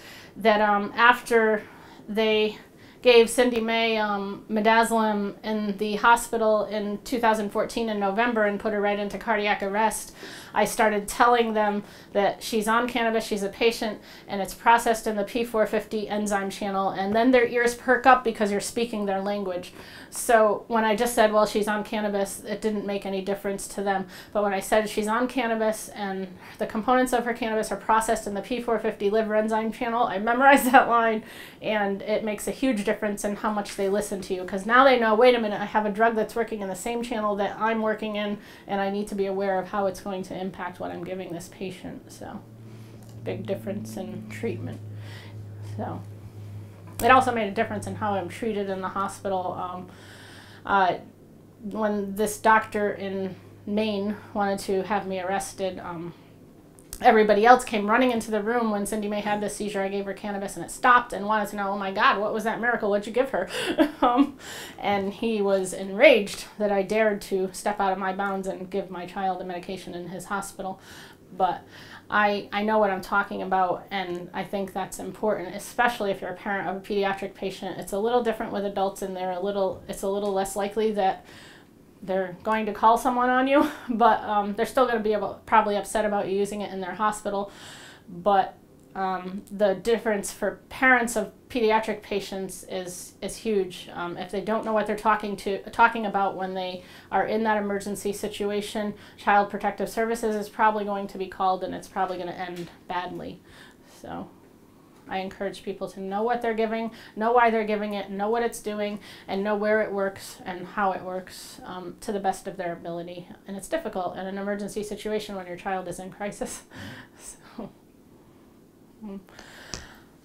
Speaker 2: after they gave Cindy May midazolam in the hospital in 2014 in November and put her right into cardiac arrest, I started telling them that she's on cannabis, she's a patient, and it's processed in the P450 enzyme channel, and then their ears perk up because you're speaking their language. So when I just said, well, she's on cannabis, it didn't make any difference to them. But when I said she's on cannabis and the components of her cannabis are processed in the P450 liver enzyme channel, I memorized that line, and it makes a huge difference in how much they listen to you, because now they know, wait a minute, I have a drug that's working in the same channel that I'm working in, and I need to be aware of how it's going to impact what I'm giving this patient. So big difference in treatment. So it also made a difference in how I'm treated in the hospital. When this doctor in Maine wanted to have me arrested, everybody else came running into the room when Cindy May had this seizure. I gave her cannabis and it stopped, and wanted to know, oh my God, what was that miracle? What'd you give her? And he was enraged that I dared to step out of my bounds and give my child a medication in his hospital. But I know what I'm talking about, and I think that's important, especially if you're a parent of a pediatric patient. It's a little different with adults, and it's a little less likely that they're going to call someone on you, but they're still going to be probably upset about you using it in their hospital. But the difference for parents of pediatric patients is huge. If they don't know what they're talking about when they are in that emergency situation, Child Protective Services is probably going to be called, and it's probably going to end badly. So I encourage people to know what they're giving, know why they're giving it, know what it's doing, and know where it works and how it works to the best of their ability. And it's difficult in an emergency situation when your child is in crisis. So,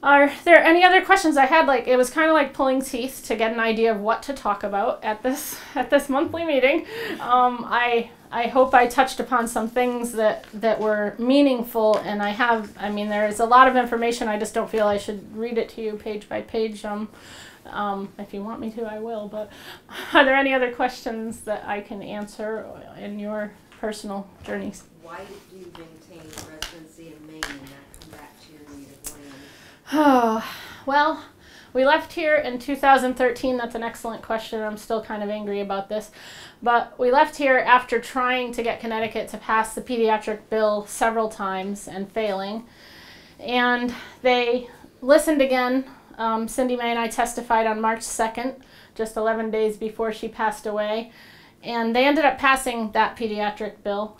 Speaker 2: are there any other questions? I had it was kind of like pulling teeth to get an idea of what to talk about at this monthly meeting. I hope I touched upon some things that were meaningful, and there is a lot of information. I just don't feel I should read it to you page by page. If you want me to, I will. But are there any other questions that I can answer in your personal journeys?
Speaker 4: Why did you maintain residency in Maine and not come back to your native land?
Speaker 2: Oh, well, we left here in 2013. That's an excellent question. I'm still kind of angry about this. But we left here after trying to get Connecticut to pass the pediatric bill several times and failing. And they listened again. Cindy May and I testified on March 2nd, just 11 days before she passed away. And they ended up passing that pediatric bill.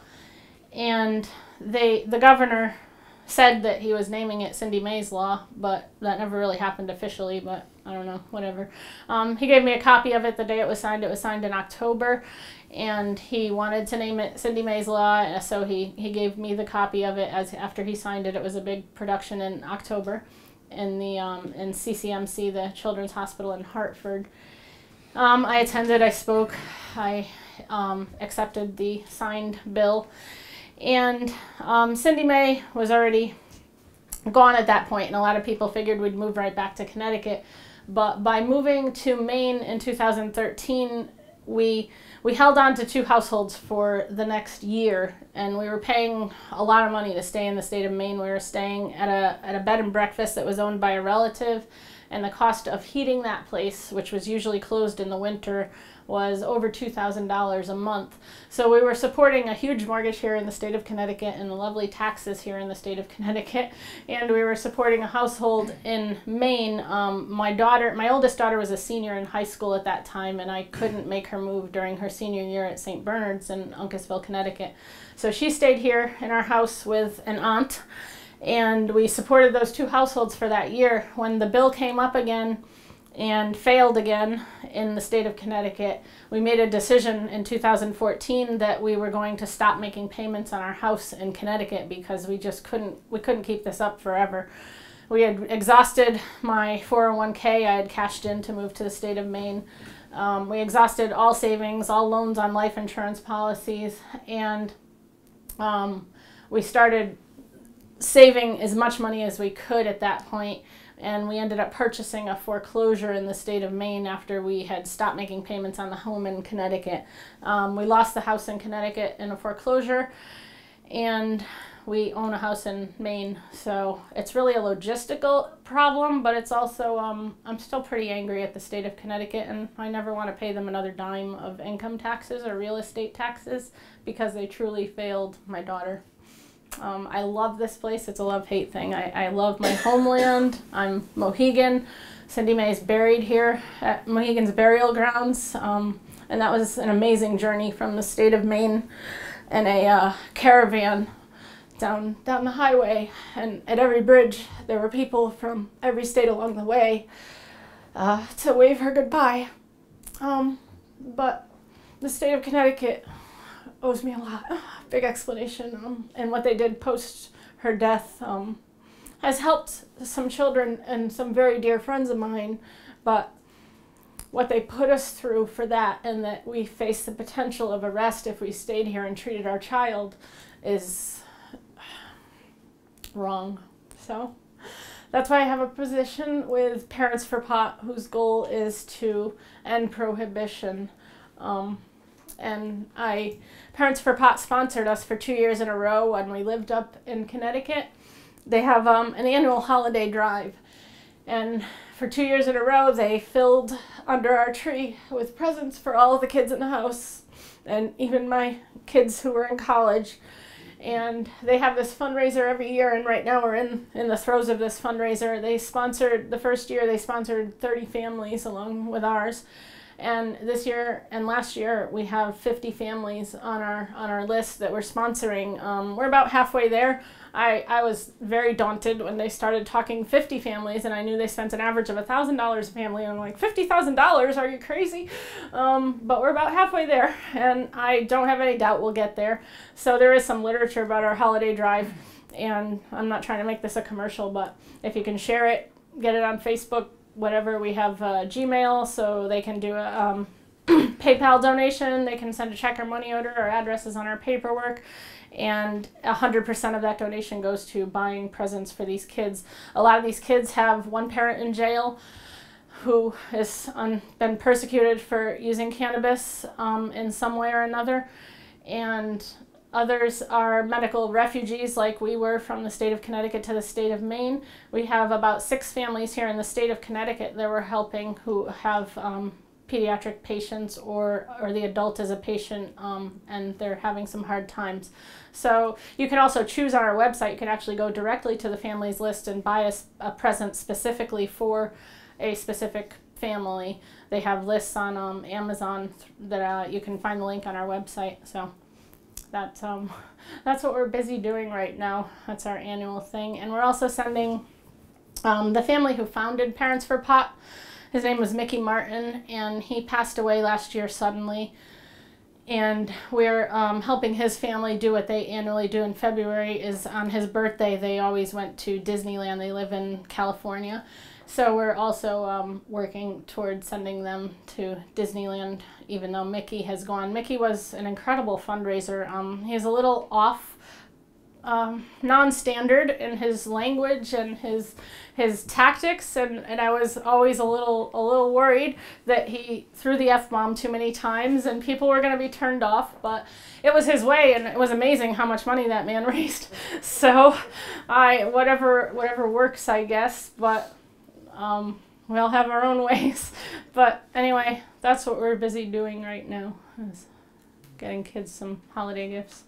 Speaker 2: And the governor said that he was naming it Cindy May's Law, but that never really happened officially, but I don't know, whatever. He gave me a copy of it the day it was signed. It was signed in October, and he wanted to name it Cindy May's Law, so he gave me the copy of it after he signed it. It was a big production in October in CCMC, the Children's Hospital in Hartford. I attended, I spoke, I accepted the signed bill. And Cindy May was already gone at that point, and a lot of people figured we'd move right back to Connecticut. But by moving to Maine in 2013, we held on to 2 households for the next year, and we were paying a lot of money to stay in the state of Maine. We were staying at a bed and breakfast that was owned by a relative, and the cost of heating that place, which was usually closed in the winter, was over $2,000 a month. So we were supporting a huge mortgage here in the state of Connecticut and the lovely taxes here in the state of Connecticut, and we were supporting a household in Maine. My oldest daughter was a senior in high school at that time, and I couldn't make her move during her senior year at St. Bernard's in Uncasville, Connecticut. So she stayed here in our house with an aunt, and we supported those 2 households for that year. When the bill came up again and failed again in the state of Connecticut, we made a decision in 2014 that we were going to stop making payments on our house in Connecticut because we couldn't keep this up forever. We had exhausted my 401k. I had cashed in to move to the state of Maine. We exhausted all savings, all loans on life insurance policies, and we started saving as much money as we could at that point, and we ended up purchasing a foreclosure in the state of Maine after we had stopped making payments on the home in Connecticut. We lost the house in Connecticut in a foreclosure, and we own a house in Maine, so it's really a logistical problem, but it's also, I'm still pretty angry at the state of Connecticut, and I never want to pay them another dime of income taxes or real estate taxes because they truly failed my daughter. I love this place. It's a love-hate thing. I love my homeland. I'm Mohegan. Cindy May's buried here at Mohegan's burial grounds, and that was an amazing journey from the state of Maine in a caravan down the highway, and at every bridge there were people from every state along the way to wave her goodbye. But the state of Connecticut owes me a lot. Big explanation. And what they did post her death has helped some children and some very dear friends of mine, but what they put us through for that, and that we face the potential of arrest if we stayed here and treated our child, is wrong. So that's why I have a position with Parents for Pot, whose goal is to end prohibition. And Parents for Pot sponsored us for 2 years in a row when we lived up in Connecticut. They have an annual holiday drive, And for 2 years in a row, they filled under our tree with presents for all of the kids in the house, and even my kids who were in college. And they have this fundraiser every year, and right now we're in the throes of this fundraiser. The first year they sponsored 30 families along with ours. And this year and last year we have 50 families on our list that we're sponsoring. We're about halfway there. I was very daunted when they started talking 50 families, and I knew they spent an average of $1,000 a family, and I'm like, $50,000? Are you crazy? But we're about halfway there, and I don't have any doubt we'll get there. So there is some literature about our holiday drive, and I'm not trying to make this a commercial, but if you can share it, get it on Facebook, whatever. We have Gmail, so they can do a PayPal donation. They can send a check or money order. Our address is on our paperwork. And 100% of that donation goes to buying presents for these kids. A lot of these kids have one parent in jail who has been persecuted for using cannabis in some way or another. And others are medical refugees like we were from the state of Connecticut to the state of Maine. We have about 6 families here in the state of Connecticut that we're helping who have pediatric patients or the adult is a patient and they're having some hard times. So you can also choose on our website, you can actually go directly to the families list and buy a present specifically for a specific family. They have lists on Amazon that you can find the link on our website. So that's what we're busy doing right now. That's our annual thing. And we're also sending the family who founded Parents for Pot. His name was Mickey Martin, and he passed away last year suddenly. And we're helping his family do what they annually do in February. Is on his birthday, they always went to Disneyland. They live in California. So we're also working towards sending them to Disneyland, even though Mickey has gone. Mickey was an incredible fundraiser. He's a little off, non-standard in his language and his tactics, and I was always a little worried that he threw the F-bomb too many times and people were going to be turned off, but it was his way, and it was amazing how much money that man raised. So whatever works, I guess, but we all have our own ways. But anyway, that's what we're busy doing right now, is getting kids some holiday gifts.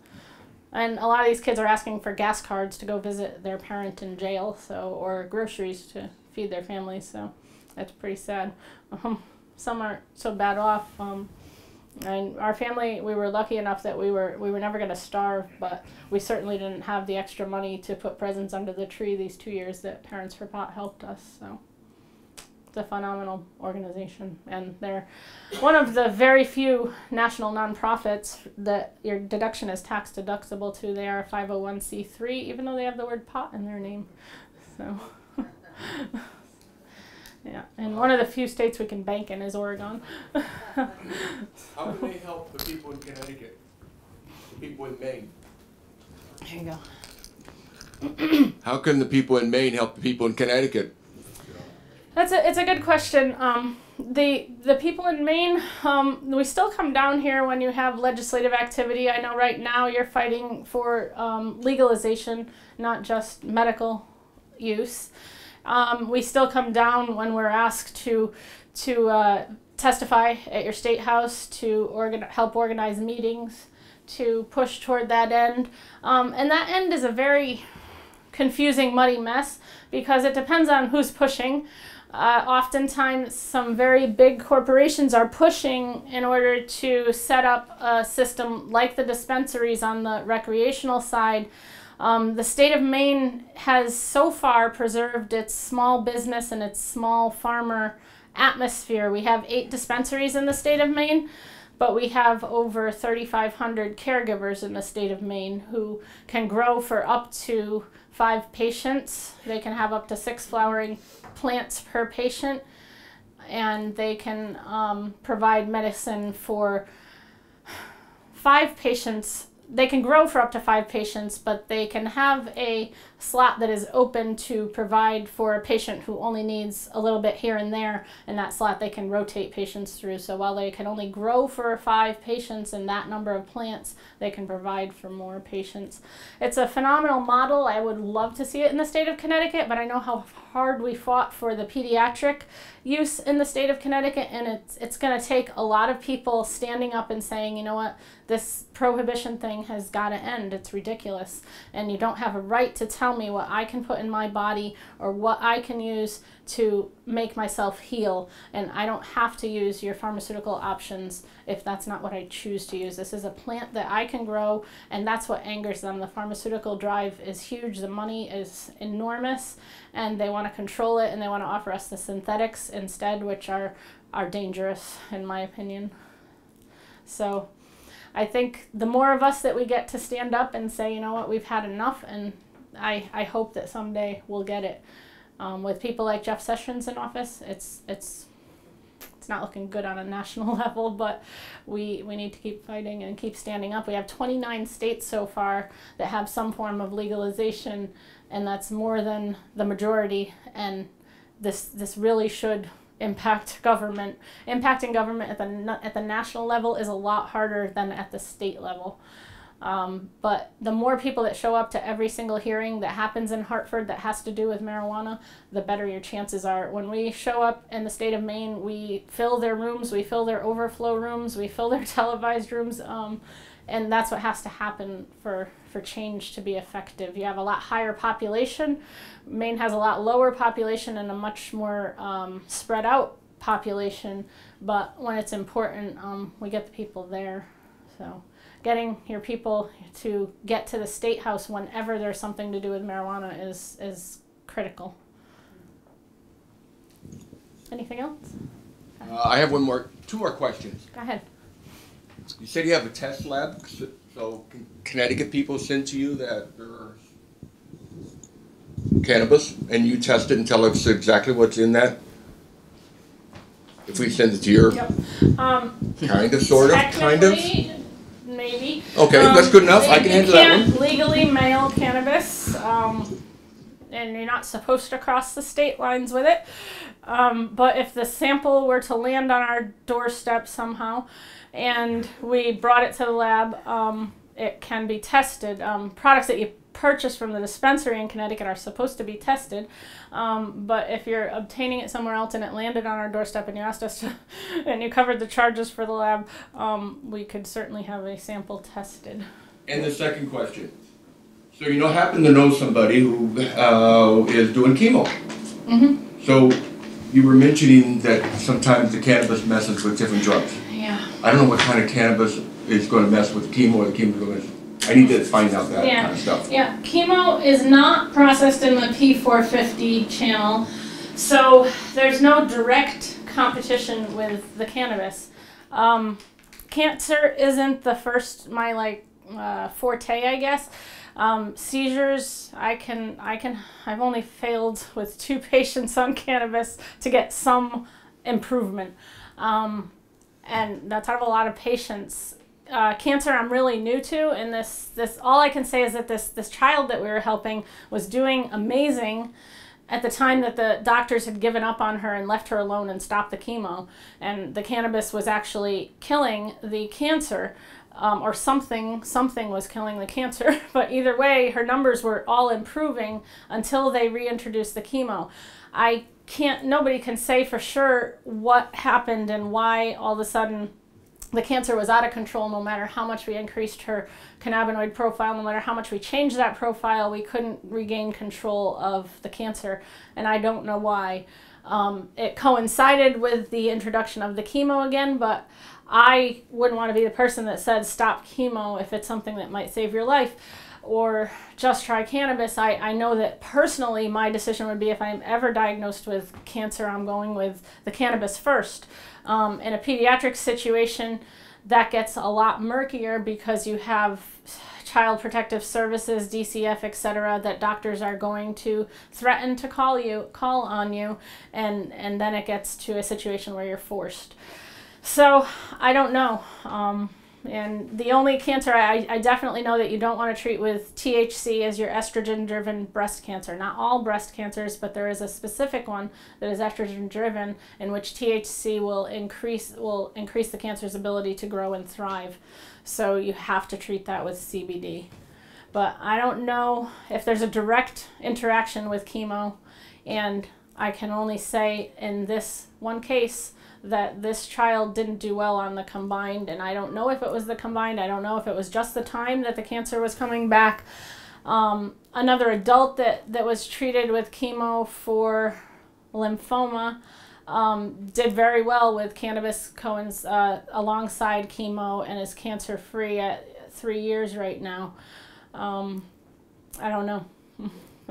Speaker 2: And a lot of these kids are asking for gas cards to go visit their parent in jail, or groceries to feed their families, so that's pretty sad. Some aren't so bad off. And our family, we were lucky enough that we were never going to starve, but we certainly didn't have the extra money to put presents under the tree these 2 years that Parents for Pot helped us, so it's a phenomenal organization, and they're one of the very few national nonprofits that your deduction is tax deductible to. They are a 501c3, even though they have the word pot in their name. So, yeah, and one of the few states we can bank in is Oregon.
Speaker 5: How can they help the people in Connecticut, the people in Maine?
Speaker 2: There you go.
Speaker 5: How can the people in Maine help the people in Connecticut?
Speaker 2: It's a good question. The people in Maine, we still come down here when you have legislative activity. I know right now you're fighting for legalization, not just medical use. We still come down when we're asked to testify at your state house, to help organize meetings, to push toward that end. And that end is a very confusing, muddy mess because it depends on who's pushing. Oftentimes some very big corporations are pushing in order to set up a system like the dispensaries on the recreational side. The state of Maine has so far preserved its small business and its small farmer atmosphere. We have 8 dispensaries in the state of Maine, but we have over 3,500 caregivers in the state of Maine who can grow for up to 5 patients. They can have up to 6 flowering plants per patient, and they can provide medicine for 5 patients. They can grow for up to 5 patients, but they can have a slot that is open to provide for a patient who only needs a little bit here and there, and that slot they can rotate patients through. So while they can only grow for 5 patients and that number of plants, they can provide for more patients. It's a phenomenal model. I would love to see it in the state of Connecticut, but I know how hard we fought for the pediatric use in the state of Connecticut, and it's going to take a lot of people standing up and saying, you know what, this prohibition thing has got to end. It's ridiculous, and you don't have a right to tell me what I can put in my body or what I can use to make myself heal, and I don't have to use your pharmaceutical options if that's not what I choose to use. This is a plant that I can grow, and that's what angers them. The pharmaceutical drive is huge, the money is enormous, and they want to control it, and they want to offer us the synthetics instead, which are dangerous in my opinion. So I think the more of us that we get to stand up and say, you know what, we've had enough, and I hope that someday we'll get it. With people like Jeff Sessions in office, it's not looking good on a national level, but we need to keep fighting and keep standing up. We have 29 states so far that have some form of legalization, and that's more than the majority, and this really should impact government. Impacting government at the national level is a lot harder than at the state level. But the more people that show up to every single hearing that happens in Hartford that has to do with marijuana, the better your chances are. When we show up in the state of Maine, we fill their rooms, we fill their overflow rooms, we fill their televised rooms, and that's what has to happen for change to be effective. You have a lot higher population. Maine has a lot lower population and a much more spread out population, but when it's important, we get the people there. So getting your people to get to the State House whenever there's something to do with marijuana is critical. Anything else?
Speaker 5: I have two more questions.
Speaker 2: Go ahead.
Speaker 5: You said you have a test lab, so can Connecticut people send to you that there's cannabis, and you test it and tell us exactly what's in that? If we send it to your,
Speaker 2: Yep.
Speaker 5: Kind of, sort of, kind of?
Speaker 2: Maybe.
Speaker 5: Okay, that's good enough. I can handle that one.
Speaker 2: You can't legally mail cannabis, and you're not supposed to cross the state lines with it. But if the sample were to land on our doorstep somehow, and we brought it to the lab, it can be tested. Products that you purchase from the dispensary in Connecticut are supposed to be tested, but if you're obtaining it somewhere else and it landed on our doorstep and you asked us to, and you covered the charges for the lab, we could certainly have a sample tested.
Speaker 5: And the second question. So you happen to know somebody who is doing chemo.
Speaker 2: Mm-hmm.
Speaker 5: So you were mentioning that sometimes the cannabis messes with different drugs.
Speaker 2: Yeah.
Speaker 5: I don't know what kind of cannabis is going to mess with chemo or the chemo is going to. I need to find out that kind of stuff.
Speaker 2: Yeah, chemo is not processed in the P450 channel, so there's no direct competition with the cannabis. Cancer isn't the first, my forte, I guess. Seizures, I've only failed with 2 patients on cannabis to get some improvement. And that's out of a lot of patients. Cancer I'm really new to, and this all I can say is that this child that we were helping was doing amazing at the time that the doctors had given up on her and left her alone and stopped the chemo, and the cannabis was actually killing the cancer, or something was killing the cancer, but either way her numbers were all improving until they reintroduced the chemo. Nobody can say for sure what happened and why all of a sudden the cancer was out of control. No matter how much we increased her cannabinoid profile, no matter how much we changed that profile, we couldn't regain control of the cancer, and I don't know why. It coincided with the introduction of the chemo again, but I wouldn't want to be the person that said stop chemo if it's something that might save your life, or just try cannabis. I know that personally my decision would be if I'm ever diagnosed with cancer, I'm going with the cannabis first. In a pediatric situation, that gets a lot murkier because you have Child Protective Services, DCF, etc., that doctors are going to threaten to call on you, and then it gets to a situation where you're forced. So I don't know. And the only cancer I definitely know that you don't want to treat with THC is your estrogen-driven breast cancer. Not all breast cancers, but there is a specific one that is estrogen-driven in which THC will increase the cancer's ability to grow and thrive. So you have to treat that with CBD. But I don't know if there's a direct interaction with chemo, and I can only say in this one case that this child didn't do well on the combined, and I don't know if it was the combined. I don't know if it was just the time that the cancer was coming back. Another adult that was treated with chemo for lymphoma did very well with cannabis alongside chemo and is cancer-free at 3 years right now. I don't know.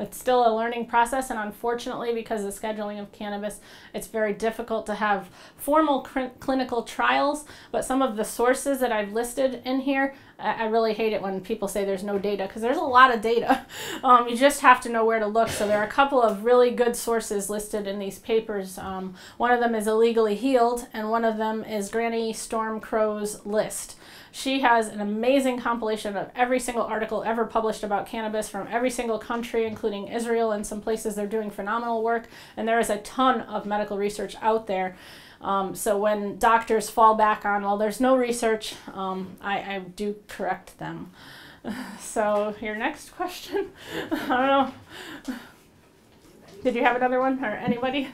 Speaker 2: It's still a learning process, and unfortunately, because of the scheduling of cannabis, it's very difficult to have formal clinical trials. But some of the sources that I've listed in here, I really hate it when people say there's no data, because there's a lot of data. You just have to know where to look. So there are a couple of really good sources listed in these papers. One of them is Illegally Healed, and one of them is Granny Storm Crow's List. She has an amazing compilation of every single article ever published about cannabis from every single country, including Israel and some places they're doing phenomenal work. And there is a ton of medical research out there. So when doctors fall back on, well, there's no research, I do correct them. So your next question? I don't know. Did you have another one, or anybody?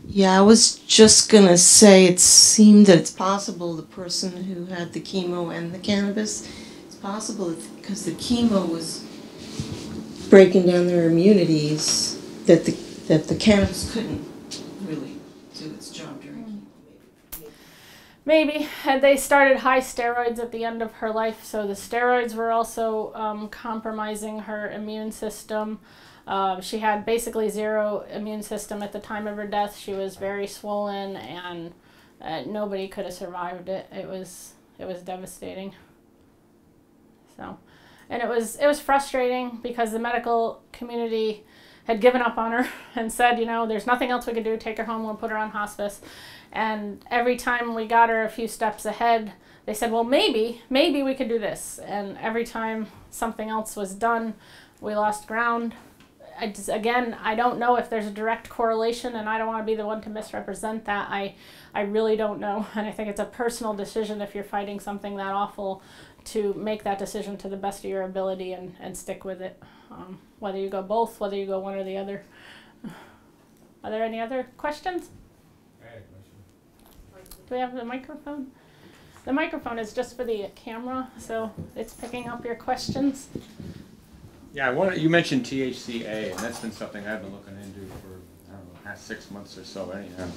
Speaker 3: Yeah, I was just going to say it seemed that it's possible the person who had the chemo and the cannabis, it's possible because the chemo was breaking down their immunities, that the cannabis couldn't really do its job during chemo.
Speaker 2: Maybe. They started high steroids at the end of her life, so the steroids were also compromising her immune system. She had basically zero immune system at the time of her death. She was very swollen, and nobody could have survived it. It was devastating. So, and it was frustrating because the medical community had given up on her and said, you know, there's nothing else we could do. Take her home. We'll put her on hospice. And every time we got her a few steps ahead, they said, well, maybe we could do this. And every time something else was done, we lost ground. Again, I don't know if there's a direct correlation, and I don't want to be the one to misrepresent that. I really don't know, and I think it's a personal decision if you're fighting something that awful to make that decision to the best of your ability and stick with it. Whether you go both, whether you go one or the other. Are there any other questions?
Speaker 5: I had a question.
Speaker 2: Do we have the microphone? The microphone is just for the camera, so it's picking up your questions.
Speaker 6: Yeah, you mentioned THCA, and that's been something I've been looking into for, I don't know, the past 6 months or so anyhow.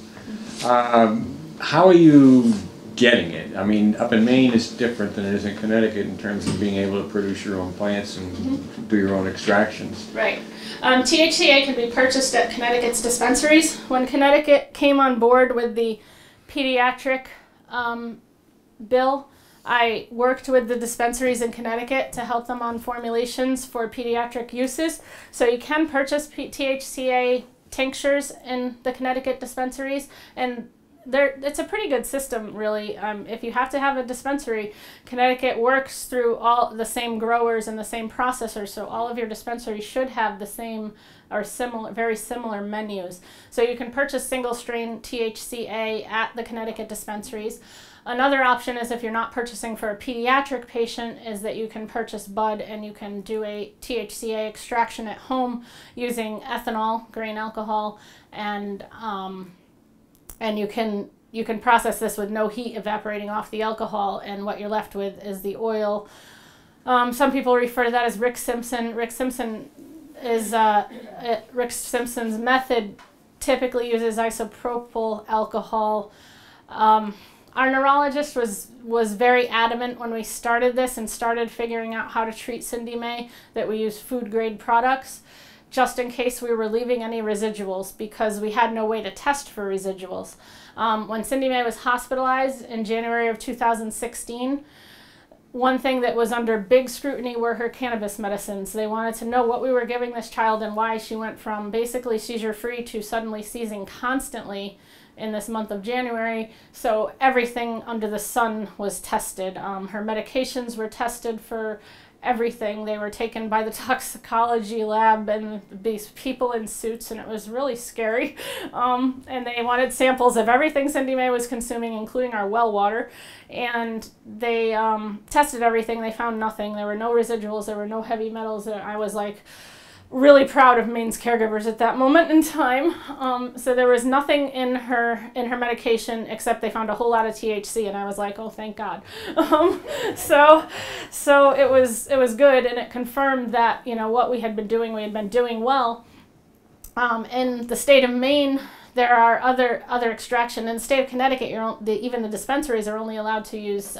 Speaker 6: How are you getting it? I mean, up in Maine it's different than it is in Connecticut in terms of being able to produce your own plants and do your own extractions.
Speaker 2: Right. THCA can be purchased at Connecticut's dispensaries. When Connecticut came on board with the pediatric bill, I worked with the dispensaries in Connecticut to help them on formulations for pediatric uses. So you can purchase THCA tinctures in the Connecticut dispensaries, and it's a pretty good system, really. If you have to have a dispensary, Connecticut works through all the same growers and the same processors, so all of your dispensaries should have the same or similar, very similar menus. So you can purchase single strain THCA at the Connecticut dispensaries. Another option is if you're not purchasing for a pediatric patient is that you can purchase bud and you can do a THCA extraction at home using ethanol, grain alcohol, and you can process this with no heat evaporating off the alcohol, and what you're left with is the oil. Some people refer to that as Rick Simpson. Rick Simpson's method typically uses isopropyl alcohol. Our neurologist was very adamant when we started this and started figuring out how to treat Cindy May that we use food grade products just in case we were leaving any residuals, because we had no way to test for residuals. When Cindy May was hospitalized in January of 2016, one thing that was under big scrutiny were her cannabis medicines. They wanted to know what we were giving this child and why she went from basically seizure free to suddenly seizing constantly in this month of January. So everything under the sun was tested. Her medications were tested for everything. They were taken by the toxicology lab and these people in suits, and it was really scary. And they wanted samples of everything Cindy May was consuming, including our well water. And they tested everything. They found nothing. There were no residuals. There were no heavy metals. I was like really proud of Maine's caregivers at that moment in time. So there was nothing in her medication except they found a whole lot of THC, and I was like, oh, thank God. So it was good, and it confirmed that, you know, what we had been doing well. In the state of Maine, there are other extraction. In the state of Connecticut, even the dispensaries are only allowed to use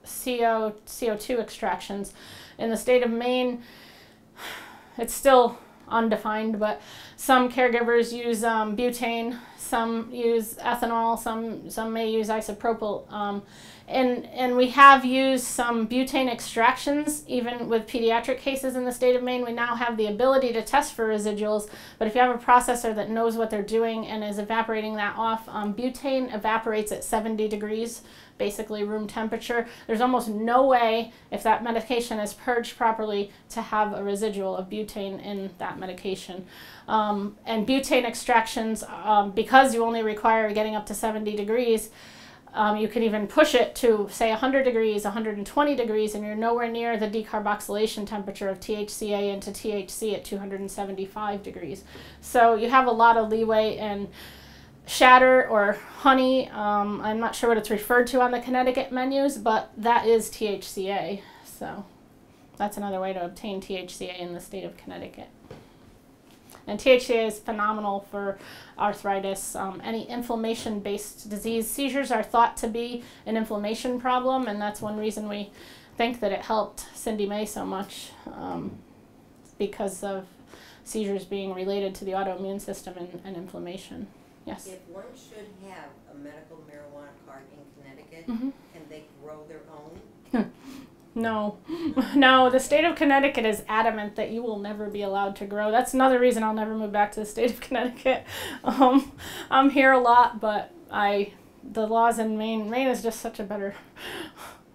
Speaker 2: CO2 extractions. In the state of Maine, it's still undefined, but some caregivers use butane, some use ethanol, some may use isopropyl, and we have used some butane extractions even with pediatric cases in the state of Maine. We now have the ability to test for residuals, but if you have a processor that knows what they're doing and is evaporating that off, butane evaporates at 70 degrees, basically room temperature. There's almost no way, if that medication is purged properly, to have a residual of butane in that medication. And butane extractions, because you only require getting up to 70 degrees, you can even push it to, say, 100 degrees, 120 degrees, and you're nowhere near the decarboxylation temperature of THCA into THC at 275 degrees. So you have a lot of leeway, and shatter or honey, I'm not sure what it's referred to on the Connecticut menus, but that is THCA. So that's another way to obtain THCA in the state of Connecticut. And THCA is phenomenal for arthritis, any inflammation-based disease. Seizures are thought to be an inflammation problem, and that's one reason we think that it helped Cindy May so much, because of seizures being related to the autoimmune system and inflammation. Yes?
Speaker 4: If one should have a medical marijuana card in Connecticut,
Speaker 2: Mm-hmm.
Speaker 4: can they grow their own?
Speaker 2: No. No, the state of Connecticut is adamant that you will never be allowed to grow. That's another reason I'll never move back to the state of Connecticut. I'm here a lot, but the laws in Maine is just such a better,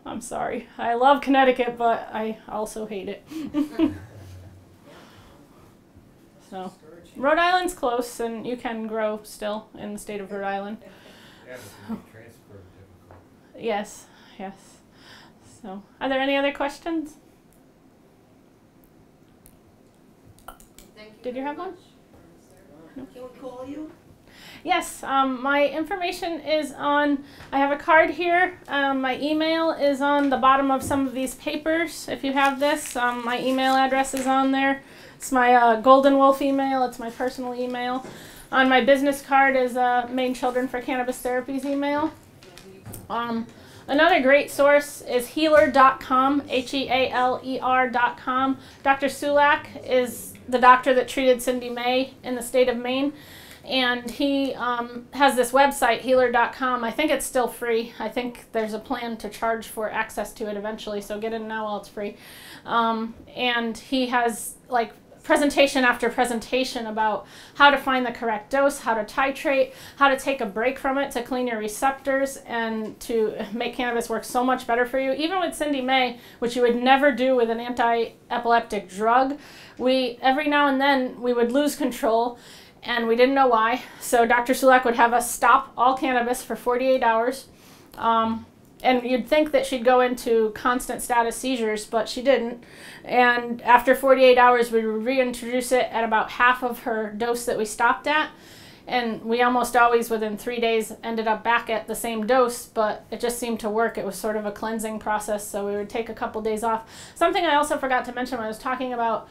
Speaker 2: I'm sorry. I love Connecticut, but I also hate it. So, Rhode Island's close, and you can grow still in the state of Rhode Island.
Speaker 6: Yeah, but the transfer is difficult.
Speaker 2: Yes, yes. So, are there any other questions? Did you have one?
Speaker 3: No. Can we call you?
Speaker 2: Yes, my information is on, I have a card here. My email is on the bottom of some of these papers. If you have this, my email address is on there. It's my Golden Wolf email. It's my personal email. On my business card is Maine Children for Cannabis Therapies email. Another great source is healer.com, HEALER.com. Dr. Sulak is the doctor that treated Cindy May in the state of Maine, and he has this website, healer.com. I think it's still free. I think there's a plan to charge for access to it eventually, so get in now while it's free. And he has like presentation after presentation about how to find the correct dose, how to titrate, how to take a break from it to clean your receptors and to make cannabis work so much better for you. Even with Cindy May, which you would never do with an anti-epileptic drug, every now and then we would lose control and we didn't know why. So Dr. Sulak would have us stop all cannabis for 48 hours. And you'd think that she'd go into constant status seizures, but she didn't. And after 48 hours, we would reintroduce it at about half of her dose that we stopped at. And we almost always, within 3 days, ended up back at the same dose, but it just seemed to work. It was sort of a cleansing process, so we would take a couple days off. Something I also forgot to mention when I was talking about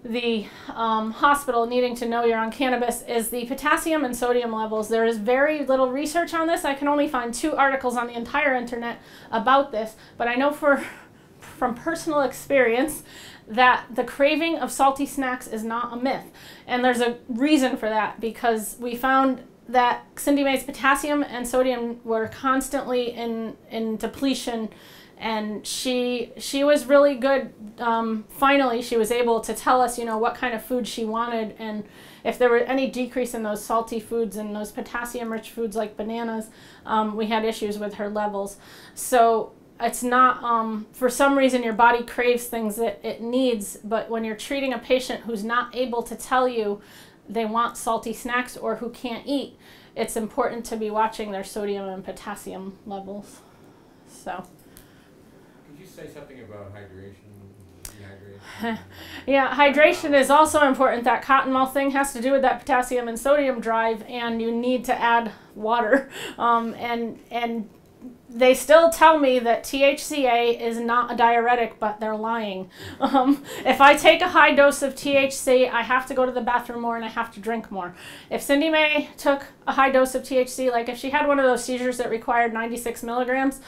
Speaker 2: the hospital needing to know you're on cannabis is the potassium and sodium levels. There is very little research on this. I can only find 2 articles on the entire internet about this, but I know from personal experience that the craving of salty snacks is not a myth. And there's a reason for that, because we found that Cindy May's potassium and sodium were constantly in depletion, and she was really good. Finally, she was able to tell us, what kind of food she wanted, and if there were any decrease in those salty foods and those potassium-rich foods like bananas, we had issues with her levels. So it's not, for some reason your body craves things that it needs, but when you're treating a patient who's not able to tell you they want salty snacks or who can't eat, it's important to be watching their sodium and potassium levels. So.
Speaker 6: Could you say something about hydration? Dehydration?
Speaker 2: Yeah, hydration is also important. That cottonmouth thing has to do with that potassium and sodium drive, and you need to add water. And they still tell me that THCA is not a diuretic, but they're lying. If I take a high dose of THC, I have to go to the bathroom more and I have to drink more. If Cindy May took a high dose of THC, like if she had one of those seizures that required 96 milligrams,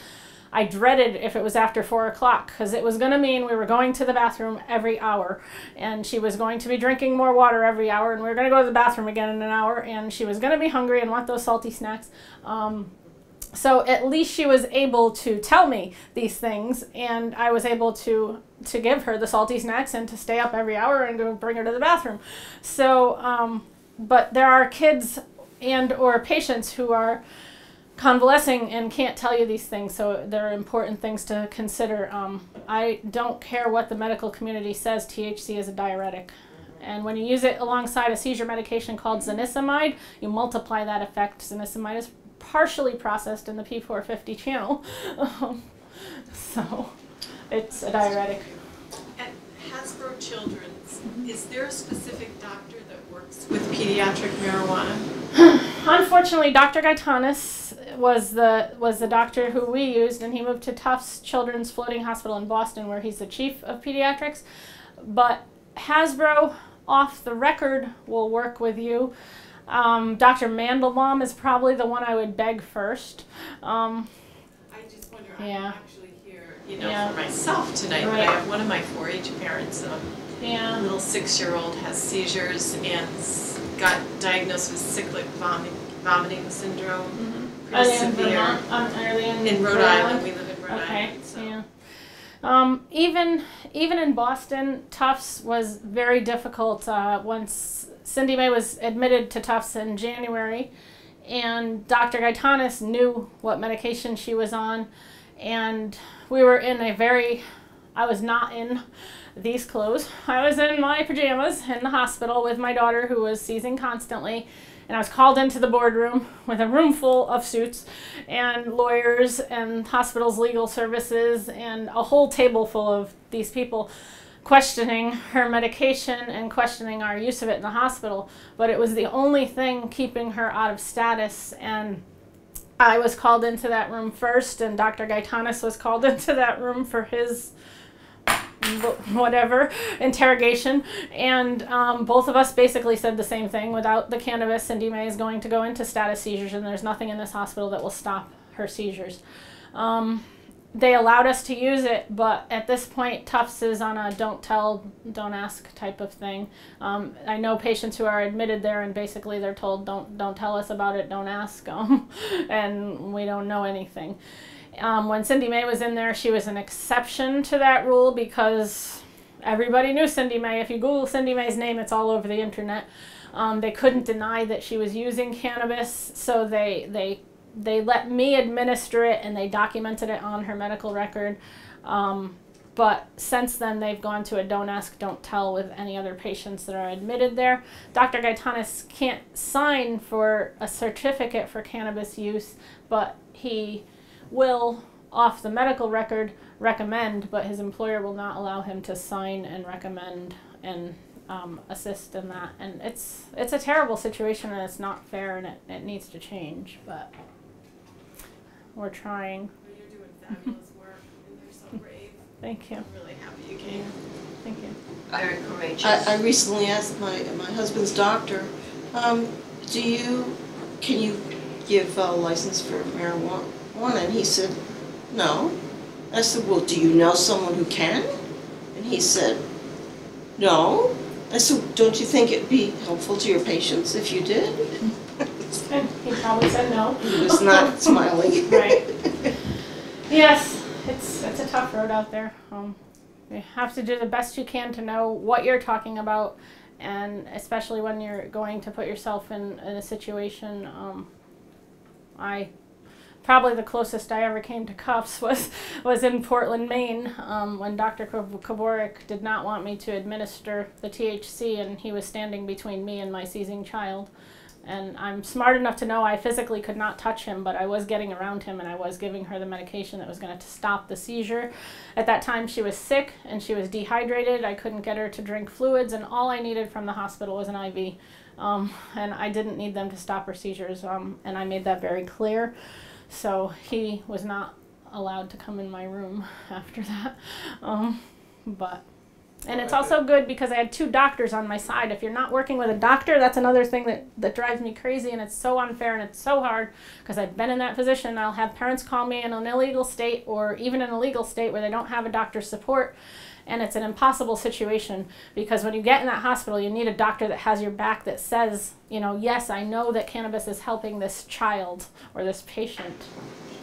Speaker 2: I dreaded if it was after 4 o'clock, because it was going to mean we were going to the bathroom every hour, and she was going to be drinking more water every hour, and we were going to go to the bathroom again in an hour, and she was going to be hungry and want those salty snacks. So at least she was able to tell me these things, and I was able to give her the salty snacks and to stay up every hour and go bring her to the bathroom. So, but there are kids and or patients who are convalescing and can't tell you these things, so there are important things to consider. I don't care what the medical community says, THC is a diuretic. And when you use it alongside a seizure medication called zonisamide, you multiply that effect. Zonisamide is partially processed in the P450 channel. So it's a diuretic.
Speaker 7: At Hasbro Children's, is there a specific doctor that works with pediatric marijuana?
Speaker 2: Unfortunately, Dr. Gaetanis was the doctor who we used, and he moved to Tufts Children's Floating Hospital in Boston, where he's the chief of pediatrics. But Hasbro, off the record, will work with you. Dr. Mandelbaum is probably the one I would beg first.
Speaker 7: I just wonder,
Speaker 2: Yeah.
Speaker 7: I'm actually here,
Speaker 2: Yeah.
Speaker 7: for myself tonight, but I
Speaker 2: Right.
Speaker 7: have one of my 4-H parents, a
Speaker 2: Yeah.
Speaker 7: little 6-year-old, has seizures and got diagnosed with cyclic vomiting syndrome.
Speaker 2: Mm-hmm.
Speaker 7: Pretty
Speaker 2: In
Speaker 7: severe.
Speaker 2: Vermont? Are they
Speaker 7: In Rhode Island, we live in Rhode
Speaker 2: Okay.
Speaker 7: Island. So.
Speaker 2: Yeah. Even in Boston, Tufts was very difficult. Once Cindy May was admitted to Tufts in January, and Dr. Gaetanis knew what medication she was on, and we were in I was not in these clothes. I was in my pajamas in the hospital with my daughter, who was seizing constantly. And I was called into the boardroom with a room full of suits and lawyers and hospital's legal services and a whole table full of these people questioning her medication and questioning our use of it in the hospital. But it was the only thing keeping her out of status. And I was called into that room first, and Dr. Gaetanis was called into that room for his whatever interrogation, and both of us basically said the same thing. Without the cannabis, Cindy May is going to go into status seizures, and there's nothing in this hospital that will stop her seizures. They allowed us to use it, but at this point Tufts is on a don't tell, don't ask type of thing. I know patients who are admitted there, and basically they're told don't tell us about it, don't ask, and we don't know anything. When Cindy May was in there, she was an exception to that rule because everybody knew Cindy May. If you Google Cindy May's name, it's all over the internet. They couldn't deny that she was using cannabis, so they let me administer it, and they documented it on her medical record. But since then, they've gone to a don't ask, don't tell with any other patients that are admitted there. Dr. Gaetanis can't sign for a certificate for cannabis use, but he will, off the medical record, recommend, but his employer will not allow him to sign and recommend and assist in that. And it's a terrible situation, and it's not fair, and it needs to change, but we're trying.
Speaker 7: Well, you're doing fabulous work, and you're so brave.
Speaker 2: Thank you.
Speaker 7: I'm really happy you came.
Speaker 2: Thank you.
Speaker 4: Very courageous.
Speaker 3: I recently asked my husband's doctor, can you give a license for marijuana? And he said, no. I said, well, do you know someone who can? And he said, no. I said, don't you think it'd be helpful to your patients if you did?
Speaker 2: And he probably said no.
Speaker 3: He was not smiling.
Speaker 2: Right. Yes, it's a tough road out there. You have to do the best you can to know what you're talking about and especially when you're going to put yourself in a situation, probably the closest I ever came to cuffs was in Portland, Maine, when Dr. Kaborik did not want me to administer the THC, and he was standing between me and my seizing child. And I'm smart enough to know I physically could not touch him, but I was getting around him and I was giving her the medication that was going to stop the seizure. At that time she was sick and she was dehydrated. I couldn't get her to drink fluids, and all I needed from the hospital was an IV. And I didn't need them to stop her seizures, and I made that very clear. So he was not allowed to come in my room after that. And it's also good because I had 2 doctors on my side. If you're not working with a doctor, that's another thing that drives me crazy, and it's so unfair and it's so hard because I've been in that position. I'll have parents call me in an illegal state or even in a legal state where they don't have a doctor's support, and it's an impossible situation because when you get in that hospital, you need a doctor that has your back, that says, you know, yes, I know that cannabis is helping this child or this patient.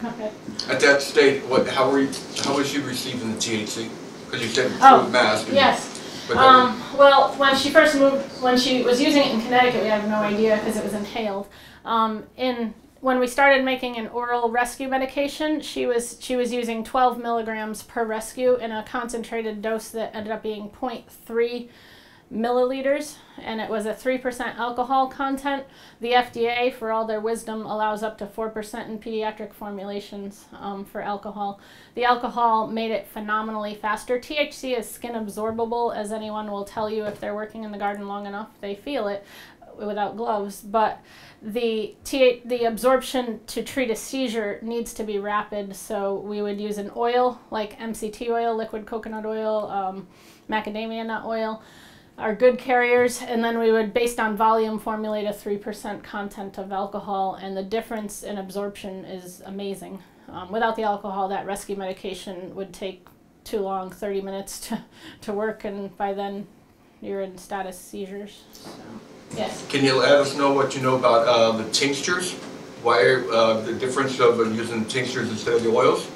Speaker 2: Okay.
Speaker 5: At that state, how was she receiving the THC? Because you said through
Speaker 2: Oh,
Speaker 5: the mask.
Speaker 2: yes.
Speaker 5: But
Speaker 2: Well, when she first moved, when she was using it in Connecticut, we had no idea because it was inhaled. When we started making an oral rescue medication, she was using 12 milligrams per rescue in a concentrated dose that ended up being 0.3 milliliters, and it was a 3% alcohol content. The FDA, for all their wisdom, allows up to 4% in pediatric formulations for alcohol. The alcohol made it phenomenally faster. THC is skin absorbable, as anyone will tell you if they're working in the garden long enough. They feel it without gloves, but the absorption to treat a seizure needs to be rapid, so we would use an oil like MCT oil, liquid coconut oil, macadamia nut oil, are good carriers, and then we would, based on volume, formulate a 3% content of alcohol, and the difference in absorption is amazing. Without the alcohol, that rescue medication would take too long, 30 minutes to work, and by then you're in status seizures. So, yes.
Speaker 5: Can you let us know what you know about the tinctures? Why the difference of using tinctures instead of the oils?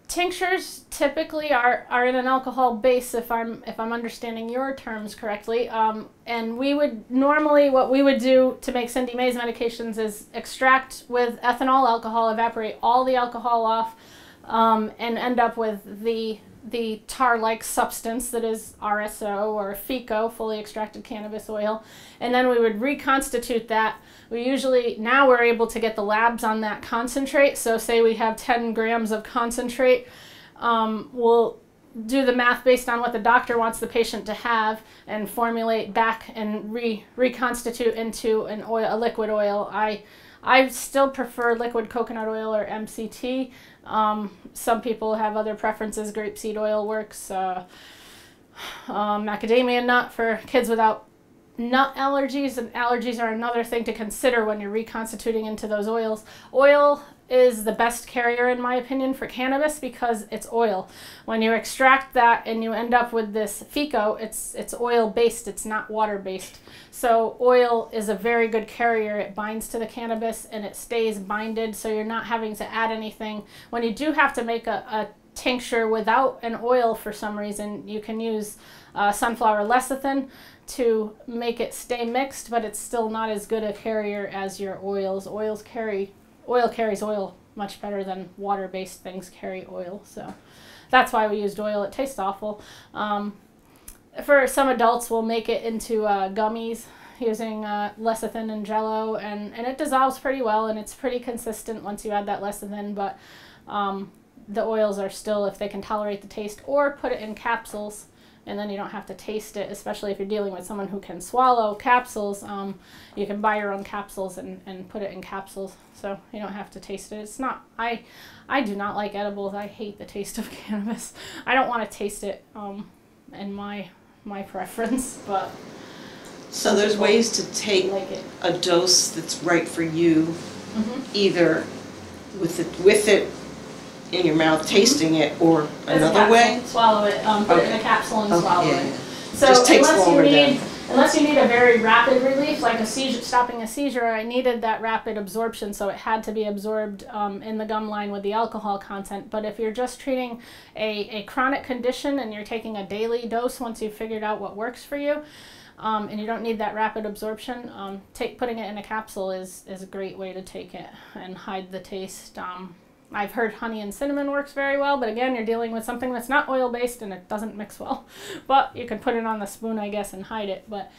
Speaker 2: Tinctures typically are in an alcohol base, if I'm understanding your terms correctly. And we would normally, what we would do to make Cindy May's medications is extract with ethanol alcohol, evaporate all the alcohol off, and end up with the tar-like substance that is RSO or FICO, fully extracted cannabis oil, and then we would reconstitute that. Now we're able to get the labs on that concentrate, so say we have 10 grams of concentrate, we'll do the math based on what the doctor wants the patient to have and formulate back and reconstitute into a liquid oil. I still prefer liquid coconut oil or MCT. Some people have other preferences. Grapeseed oil works. Macadamia nut for kids without nut allergies, and allergies are another thing to consider when you're reconstituting into those oils. Oil is the best carrier, in my opinion, for cannabis because it's oil. When you extract that and you end up with this FICO, it's oil-based, it's not water-based. So oil is a very good carrier. It binds to the cannabis and it stays binded, so you're not having to add anything. When you do have to make a tincture without an oil for some reason, you can use sunflower lecithin to make it stay mixed, but it's still not as good a carrier as your oils. Oil carries oil much better than water-based things carry oil, so that's why we used oil. It tastes awful. For some adults, we'll make it into gummies using lecithin and Jello, and it dissolves pretty well, and it's pretty consistent once you add that lecithin, but the oils are still, if they can tolerate the taste, or put it in capsules, and then you don't have to taste it, especially if you're dealing with someone who can swallow capsules. You can buy your own capsules and put it in capsules, so you don't have to taste it. It's not, I do not like edibles. I hate the taste of cannabis. I don't want to taste it in my preference, but.
Speaker 3: So there's ways to take a dose that's right for you, either with it in your mouth, tasting it, or another way?
Speaker 2: Swallow it, put it in a capsule and swallow it. So
Speaker 3: Just takes
Speaker 2: unless
Speaker 3: longer
Speaker 2: you need,
Speaker 3: then.
Speaker 2: unless you need a very rapid relief, like a seizure, stopping a seizure, I needed that rapid absorption, so it had to be absorbed in the gum line with the alcohol content. But if you're just treating a chronic condition and you're taking a daily dose once you've figured out what works for you, and you don't need that rapid absorption, putting it in a capsule is a great way to take it and hide the taste. I've heard honey and cinnamon works very well, but again, you're dealing with something that's not oil-based and it doesn't mix well. But you can put it on the spoon, I guess, and hide it. But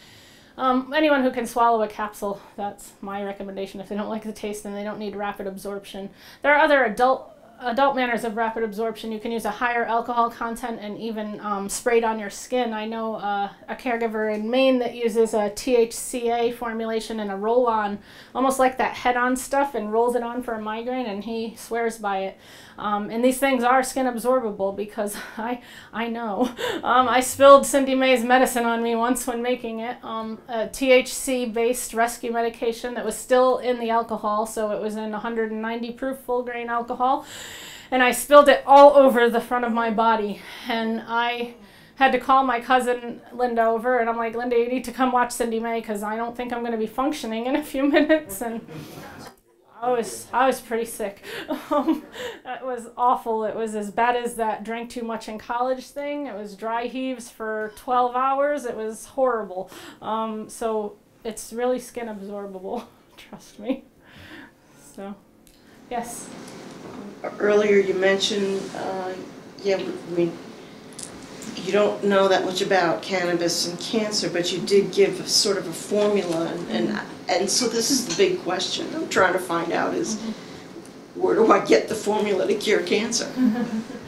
Speaker 2: anyone who can swallow a capsule, that's my recommendation if they don't like the taste and they don't need rapid absorption. There are other adult manners of rapid absorption. You can use a higher alcohol content and even sprayed on your skin. I know a caregiver in Maine that uses a THCA formulation in a roll-on, almost like that head-on stuff, and rolls it on for a migraine, and he swears by it. And these things are skin absorbable because I know. I spilled Cindy May's medicine on me once when making it, a THC-based rescue medication that was still in the alcohol, so it was in 190 proof full grain alcohol. And I spilled it all over the front of my body. And I had to call my cousin Linda over, and I'm like, Linda, you need to come watch Cindy May because I don't think I'm going to be functioning in a few minutes. And I was pretty sick. That was awful. It was as bad as that drank too much in college thing. It was dry heaves for 12 hours. It was horrible. So it's really skin absorbable, trust me. So, yes.
Speaker 3: Earlier you mentioned, you don't know that much about cannabis and cancer, but you did give sort of a formula, and so this is the big question I'm trying to find out is, where do I get the formula to cure cancer?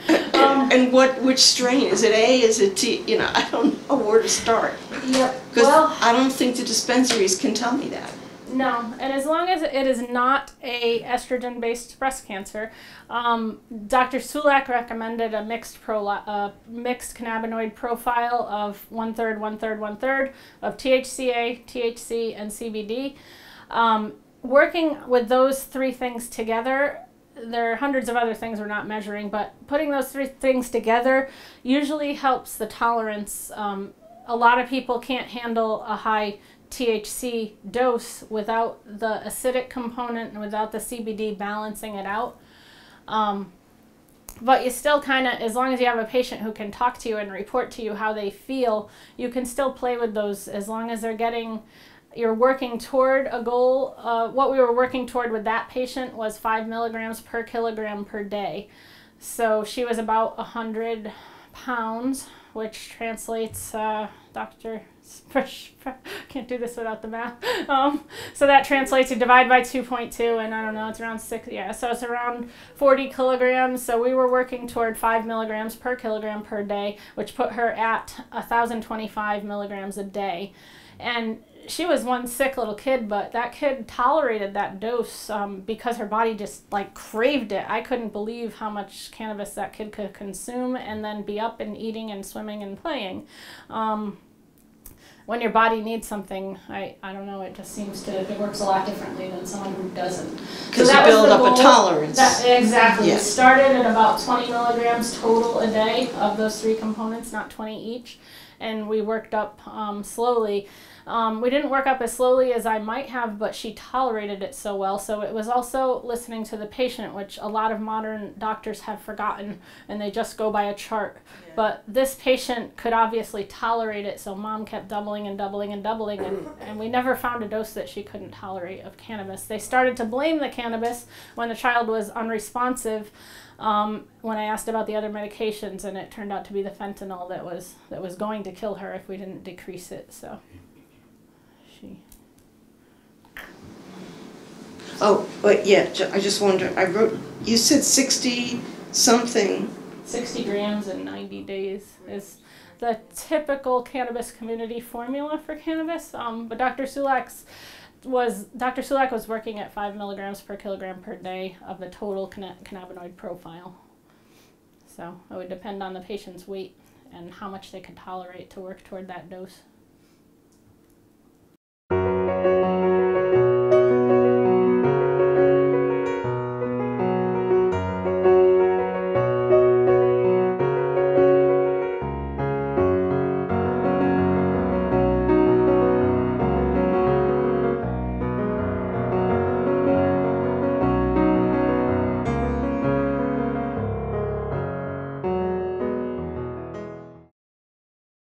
Speaker 3: And which strain? Is it A, is it T? You know, I don't know where to start.
Speaker 2: Yep.
Speaker 3: Because I don't think the dispensaries can tell me that.
Speaker 2: No, and as long as it is not a estrogen-based breast cancer, Dr. Sulak recommended a mixed cannabinoid profile of 1/3, 1/3, 1/3 of THCA, THC, and CBD. Working with those three things together, there are hundreds of other things we're not measuring, but putting those three things together usually helps the tolerance. A lot of people can't handle a high THC dose without the acidic component and without the CBD balancing it out. But you still kind of, as long as you have a patient who can talk to you and report to you how they feel, you can still play with those as long as they're getting, you're working toward a goal. What we were working toward with that patient was 5 milligrams per kilogram per day. So she was about 100 pounds, which translates, Dr. can't do this without the math. So that translates, you divide by 2.2, and I don't know, it's around 6, yeah, so it's around 40 kilograms. So we were working toward 5 milligrams per kilogram per day, which put her at 1,025 milligrams a day. And she was one sick little kid, but that kid tolerated that dose because her body just like craved it. I couldn't believe how much cannabis that kid could consume and then be up and eating and swimming and playing. When your body needs something, I don't know, it just seems to, it works a lot differently than someone who doesn't.
Speaker 3: Because you build up a tolerance.
Speaker 2: Exactly.
Speaker 3: Yeah.
Speaker 2: We started at about 20 milligrams total a day of those three components, not 20 each. And we worked up slowly. We didn't work up as slowly as I might have, but she tolerated it so well. So it was also listening to the patient, which a lot of modern doctors have forgotten, and they just go by a chart. Yeah. But this patient could obviously tolerate it, so mom kept doubling and doubling and doubling, and we never found a dose that she couldn't tolerate of cannabis. They started to blame the cannabis when the child was unresponsive. When I asked about the other medications, and it turned out to be the fentanyl that was going to kill her if we didn't decrease it. So she.
Speaker 3: Oh, but yeah, I just wonder. I wrote. You said 60 something.
Speaker 2: 60 grams in 90 days is the typical cannabis community formula for cannabis. But Dr. Sulak was working at 5 milligrams per kilogram per day of the total cannabinoid profile. So it would depend on the patient's weight and how much they could tolerate to work toward that dose.